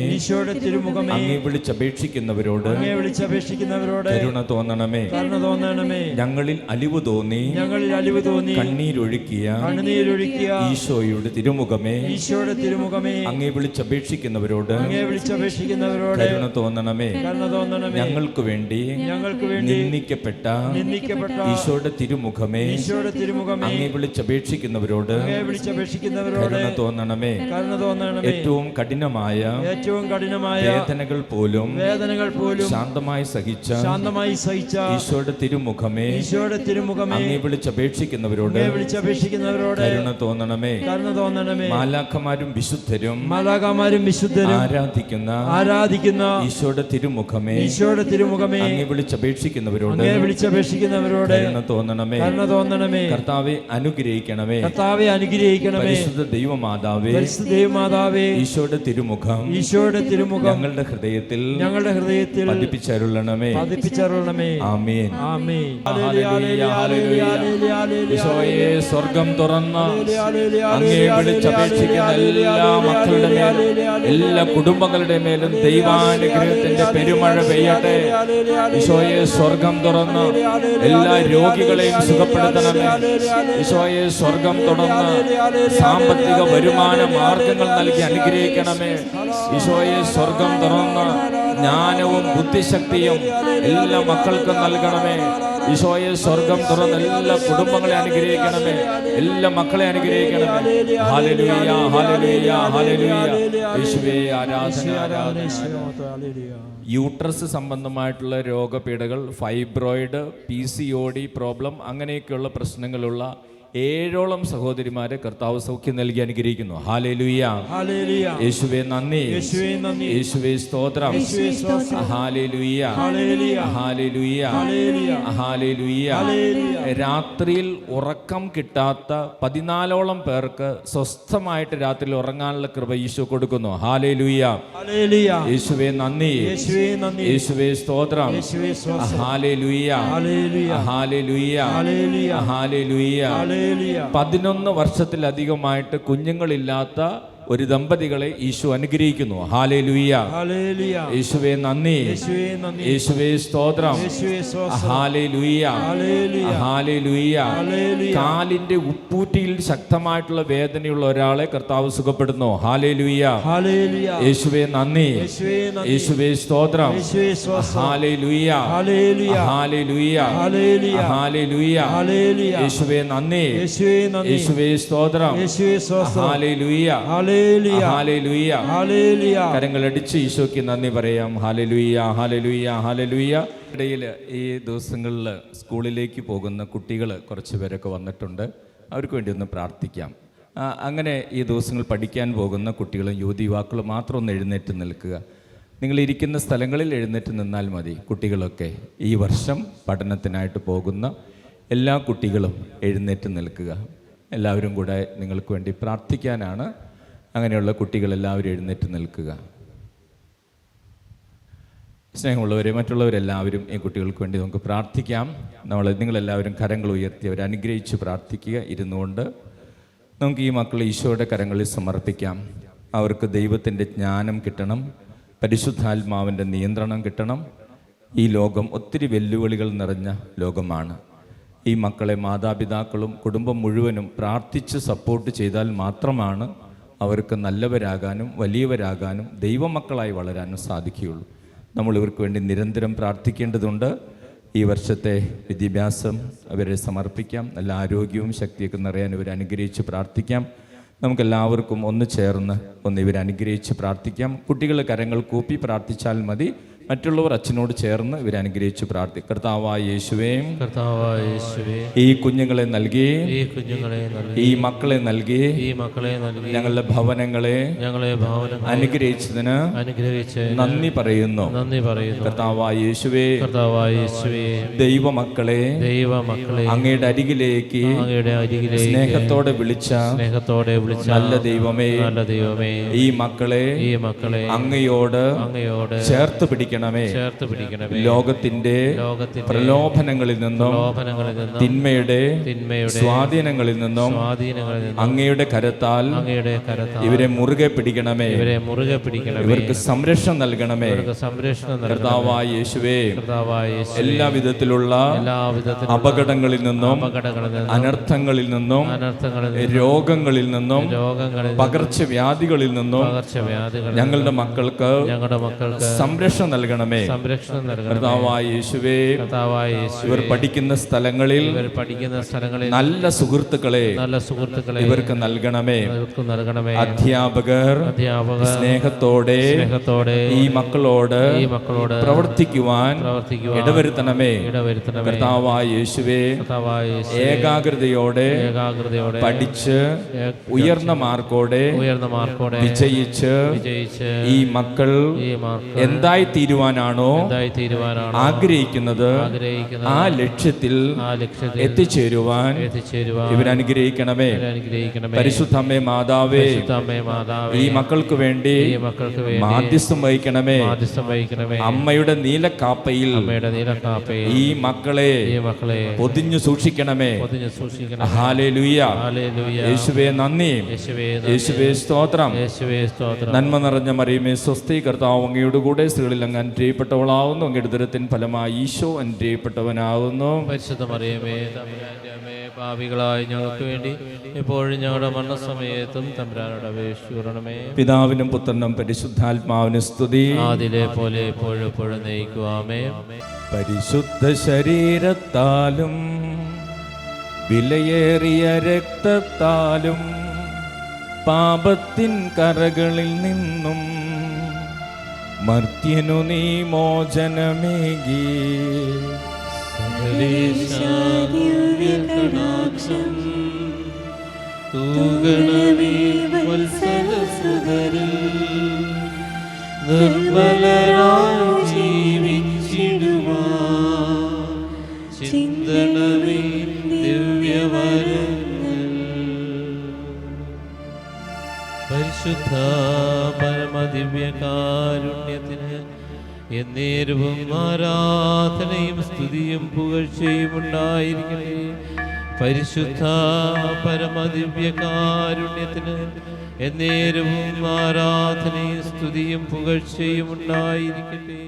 അങ്ങേ വിളിച്ചപേക്ഷിക്കുന്നവരോട് കരുണ തോന്നണമേ. ഞങ്ങളിൽ അലിവ് തോന്നി കണ്ണീരൊഴുക്കിയ ഈശോയുടെ തിരുമുഖമേ, അങ്ങേ വിളിച്ചപേക്ഷിക്കുന്നവരോട് കരുണ തോന്നണമേ. ഞങ്ങൾക്ക് വേണ്ടി നിന്ദിക്കപ്പെട്ട ഈശോയുടെ തിരുമുഖമേ, അങ്ങേ വിളിച്ചപേക്ഷിക്കുന്നവരോട് കരുണ തോന്നണമേ. ഏറ്റവും കഠിനമായ വേദനകൾ പോലും ശാന്തമായി സഹിച്ച ഈശോയുടെ തിരുമുഖമേ, അങ്ങേ വിളിച്ചപേക്ഷിക്കുന്നവരോട് കരുണ തോന്നണമേ. മാലാഖമാരും വിശുദ്ധരും ആരാധിക്കുന്ന ഈശോയുടെ തിരുമുഖമേ, അങ്ങേ വിളിച്ചപേക്ഷിക്കുന്നവരോട് കരുണ തോന്നണമേ. കർത്താവെ അനുഗ്രഹിക്കണമേ. പരിശുദ്ധ ദൈവമാതാവേ, ഈശോയുടെ തിരുമുഖം ഞങ്ങളുടെ ഹൃദയത്തിൽ പതിപ്പിച്ചരുളണമേ. ആമേൻ. ഈശോയെ സ്വർഗം തുറന്ന അങ്ങേ വിളിച്ചപേക്ഷിക്കുന്ന എല്ലാ മക്കളുടെ മേലും എല്ലാ കുടുംബങ്ങളുടെ മേലും ദൈവാനുഗ്രഹത്തിന്റെ പെരുമഴ പെയ്യട്ടെ. ഈശോയെ സ്വർഗം തുറന്ന് എല്ലാ രോഗികളെയും സുഖപ്പെടുത്തണമേ. ഈശോയെ സ്വർഗം തുറന്ന് സാമ്പത്തിക വരുമാന മാർഗങ്ങൾ നൽകി അനുഗ്രഹിക്കണമേ. ഈശോയെ സ്വർഗം തുറന്ന് ജ്ഞാനവും ബുദ്ധിശക്തിയും എല്ലാ മക്കൾക്കും നൽകണമേ. ഈശോയെ സ്വർഗം തുറന്ന് എല്ലാ കുടുംബങ്ങളെ അനുഗ്രഹിക്കണമേ, എല്ലാ മക്കളെ അനുഗ്രഹിക്കണമേ. ഹല്ലേലൂയ, ഹല്ലേലൂയ, ഹല്ലേലൂയ. യേശുവേ ആരാധന, ആരാധന. യൂട്രസ് സംബന്ധമായിട്ടുള്ള രോഗപീഠകൾ, ഫൈബ്രോയിഡ്, PCOD പ്രോബ്ലം, അങ്ങനെയൊക്കെയുള്ള പ്രശ്നങ്ങളുള്ള 7ഓളം സഹോദരിമാരെ കർത്താവ് സൗഖ്യം നൽകി അനുഗ്രഹിക്കുന്നു. ഹല്ലേലൂയ, യേശുവേ നന്ദി, യേശുവേ സ്തോത്രം. ഹല്ലേലൂയ, ഹല്ലേലൂയ, ഹല്ലേലൂയ. രാത്രിയിൽ ഉറക്കം കിട്ടാത്ത 14ഓളം പേർക്ക് സ്വസ്ഥമായിട്ട് രാത്രിയിൽ ഉറങ്ങാനുള്ള കൃപ ഈശോ കൊടുക്കുന്നു. ഹല്ലേലൂയ, യേശുവേ നന്ദി, യേശുവേ സ്തോത്രം. ഹല്ലേലൂയ, ഹല്ലേലൂയ, ഹല്ലേലൂയ. 11 വർഷത്തിലധികമായിട്ട് കുഞ്ഞുങ്ങളില്ലാത്ത ഒരു ദമ്പതികളെ ഈശോ അനുഗ്രഹിക്കുന്നു. ഹല്ലേലൂയ, യേശുവേ നന്ദി, യേശുവേ സ്തോത്രം. ഹല്ലേലൂയ, ഹല്ലേലൂയ. കാലിന്റെ ഉപ്പൂറ്റിയിൽ ശക്തമായിട്ടുള്ള വേദനയുള്ള ഒരാളെ കർത്താവ് സുഖപ്പെടുന്നു. ഹല്ലേലൂയ, യേശുവേ നന്ദി, യേശുവേ സ്തോത്രം. ഹല്ലേലൂയ, ഹല്ലേലൂയ, ഹല്ലേലൂയ. യേശുവേ നന്ദി, യേശുവേ സ്തോത്രം. ഹല്ലേലൂയ, ഹല്ലേലൂയ. കരങ്ങളടിച്ച് ഈശോയ്ക്ക് നന്ദി പറയാം. ഹല്ലേലൂയ, ഹല്ലേലൂയ, ഹല്ലേലൂയ. ഇടയിൽ ഈ ദിവസങ്ങളിൽ സ്കൂളിലേക്ക് പോകുന്ന കുട്ടികൾ കുറച്ച് പേരൊക്കെ വന്നിട്ടുണ്ട്. അവർക്ക് വേണ്ടി ഒന്ന് പ്രാർത്ഥിക്കാം. അങ്ങനെ ഈ ദിവസങ്ങൾ പഠിക്കാൻ പോകുന്ന കുട്ടികളും യുവതി യുവാക്കളും മാത്രം ഒന്ന് എഴുന്നേറ്റ് നിൽക്കുക. നിങ്ങളിരിക്കുന്ന സ്ഥലങ്ങളിൽ എഴുന്നേറ്റ് നിന്നാൽ മതി. കുട്ടികളൊക്കെ ഈ വർഷം പഠനത്തിനായിട്ട് പോകുന്ന എല്ലാ കുട്ടികളും എഴുന്നേറ്റ് നിൽക്കുക. എല്ലാവരും കൂടെ നിങ്ങൾക്ക് വേണ്ടി പ്രാർത്ഥിക്കാനാണ്. അങ്ങനെയുള്ള കുട്ടികളെല്ലാവരും എഴുന്നേറ്റ് നിൽക്കുക. സ്നേഹമുള്ളവരെ, മറ്റുള്ളവരെല്ലാവരും ഈ കുട്ടികൾക്ക് വേണ്ടി നമുക്ക് പ്രാർത്ഥിക്കാം. നിങ്ങളെല്ലാവരും കരങ്ങൾ ഉയർത്തി അവരെ അനുഗ്രഹിച്ച് പ്രാർത്ഥിക്കുക. ഇരുന്നുകൊണ്ട് നമുക്ക് ഈ മക്കളെ ഈശോയുടെ കരങ്ങളിൽ സമർപ്പിക്കാം. അവർക്ക് ദൈവത്തിൻ്റെ ജ്ഞാനം കിട്ടണം, പരിശുദ്ധാത്മാവിൻ്റെ നിയന്ത്രണം കിട്ടണം. ഈ ലോകം ഒത്തിരി വെല്ലുവിളികൾ നിറഞ്ഞ ലോകമാണ്. ഈ മക്കളെ മാതാപിതാക്കളും കുടുംബം മുഴുവനും പ്രാർത്ഥിച്ച് സപ്പോർട്ട് ചെയ്താൽ മാത്രമാണ് അവർക്ക് നല്ലവരാകാനും വലിയവരാകാനും ദൈവമക്കളായി വളരാനും സാധിക്കുകയുള്ളൂ. നമ്മൾ ഇവർക്ക് വേണ്ടി നിരന്തരം പ്രാർത്ഥിക്കേണ്ടതുണ്ട്. ഈ വർഷത്തെ വിദ്യാഭ്യാസം അവരെ സമർപ്പിക്കാം. നല്ല ആരോഗ്യവും ശക്തിയൊക്കെ നിറയാൻ ഇവരെ അനുഗ്രഹിച്ച് പ്രാർത്ഥിക്കാം. നമുക്കെല്ലാവർക്കും ഒന്ന് ചേർന്ന് ഇവരെ അനുഗ്രഹിച്ച് പ്രാർത്ഥിക്കാം. കുട്ടികൾ കരങ്ങൾ കൂപ്പി പ്രാർത്ഥിച്ചാൽ മതി. മറ്റുള്ളവർ അച്ഛനോട് ചേർന്ന് ഇവരെ അനുഗ്രഹിച്ച് പ്രാർത്ഥിക്കും. കർത്താവായ യേശുവേ, ഈ കുഞ്ഞുങ്ങളെ നൽകി, ഈ മക്കളെ നൽകി, ഞങ്ങളുടെ ഭവനങ്ങളെ അനുഗ്രഹിച്ചതിന് നന്ദി പറയുന്നു. കർത്താവായ യേശുവേ, ദൈവമക്കളെ അങ്ങയുടെ അരികിലേക്ക് സ്നേഹത്തോടെ വിളിച്ച നല്ല ദൈവമേ, ഈ മക്കളെ അങ്ങയോട് ചേർത്ത് പിടിക്കണം. ലോകത്തിന്റെ പ്രലോഭനങ്ങളിൽ നിന്നും തിന്മയുടെ സ്വാധീനങ്ങളിൽ നിന്നും അങ്ങയുടെ കരത്താൽ ഇവരെ മുറുകെ പിടിക്കണമേ. ഇവർക്ക് സംരക്ഷണം നൽകണമേ. കർത്താവായ യേശുവേ, എല്ലാ വിധത്തിലുള്ള അപകടങ്ങളിൽ നിന്നും അനർത്ഥങ്ങളിൽ നിന്നും രോഗങ്ങളിൽ നിന്നും പകർച്ചവ്യാധികളിൽ നിന്നും ഞങ്ങളുടെ മക്കൾക്ക് സംരക്ഷണം നൽകണമേ. കർത്താവായ യേശുവേ, ഇവർ പഠിക്കുന്ന സ്ഥലങ്ങളിൽ നല്ല സുഹൃത്തുക്കളെ ഇവർക്ക് നൽകണമേ. അധ്യാപകർ സ്നേഹത്തോടെ ഈ മക്കളോട് പ്രവർത്തിക്കുവാൻ ഇടവരുത്തണമേ. കർത്താവായ യേശുവേ, ഏകാഗ്രതയോടെ പഠിച്ച് ഉയർന്ന മാർക്കോടെ വിജയിച്ച് ഈ മക്കൾ എന്തായി തീരുവാനാണോ ആഗ്രഹിക്കുന്നത് ആ ലക്ഷ്യത്തിൽ എത്തിച്ചേരുവാൻ ഇവരനുഗ്രഹിക്കണമേ. പരിശുദ്ധമ്മേ മാതാവേ, ഈ മക്കൾക്ക് വേണ്ടി മാധ്യസ്ഥം വഹിക്കണമേ. അമ്മയുടെ നീലക്കാപ്പയിൽ ഈ മക്കളെ പൊതിഞ്ഞു സൂക്ഷിക്കണമേ. ഹല്ലേലൂയ. യേശുവേ നന്ദി, യേശുവേ സ്തോത്രം. നന്മ നിറഞ്ഞ മറിയമേ സ്വസ്തി, കർത്താവ് അങ്ങയുടെ കൂടെ സ്ത്രീകളിൽ അങ്ങ് അനുഗ്രഹിക്കപ്പെട്ടവളാവുന്നു. അങ്ങയുടെ ഉദരത്തിൻ ഫലമായി ഈശോ അനുഗ്രഹിക്കപ്പെട്ടവനാകുന്നു.
പരിശുദ്ധ മറിയമേ, തമ്പുരാന്റെ അമ്മേ, പാപികളായ ഞങ്ങൾക്ക് വേണ്ടി എപ്പോഴും ഞങ്ങളുടെ മരണസമയത്തും തമ്പുരാനോട് അപേക്ഷിക്കണമേ.
പിതാവിനും പുത്രനും പരിശുദ്ധാത്മാവിനും സ്തുതി,
ആദിയിലെ പോലെ എപ്പോഴും എപ്പോഴും നയിക്കുവാമേ.
പരിശുദ്ധ ശരീരത്താലും വിലയേറിയ രക്തത്താലും പാപത്തിൻ കറകളിൽ നിന്നും മർത്യനു നീ മോചനമേകി.
ചിന്തനമേ ദിവ്യവരങ്ങൾ. പരിശുദ്ധ പരമദിവ്യകാരുണ്യത്തിന് എന്നേരവും ആരാധനയും സ്തുതിയും പുകഴ്ചയും ഉണ്ടായിരിക്കട്ടെ. പരിശുദ്ധ പരമദിവ്യകാരുണ്യത്തിന് എന്നേരവും ആരാധനയും സ്തുതിയും പുകഴ്ചയും ഉണ്ടായിരിക്കട്ടെ.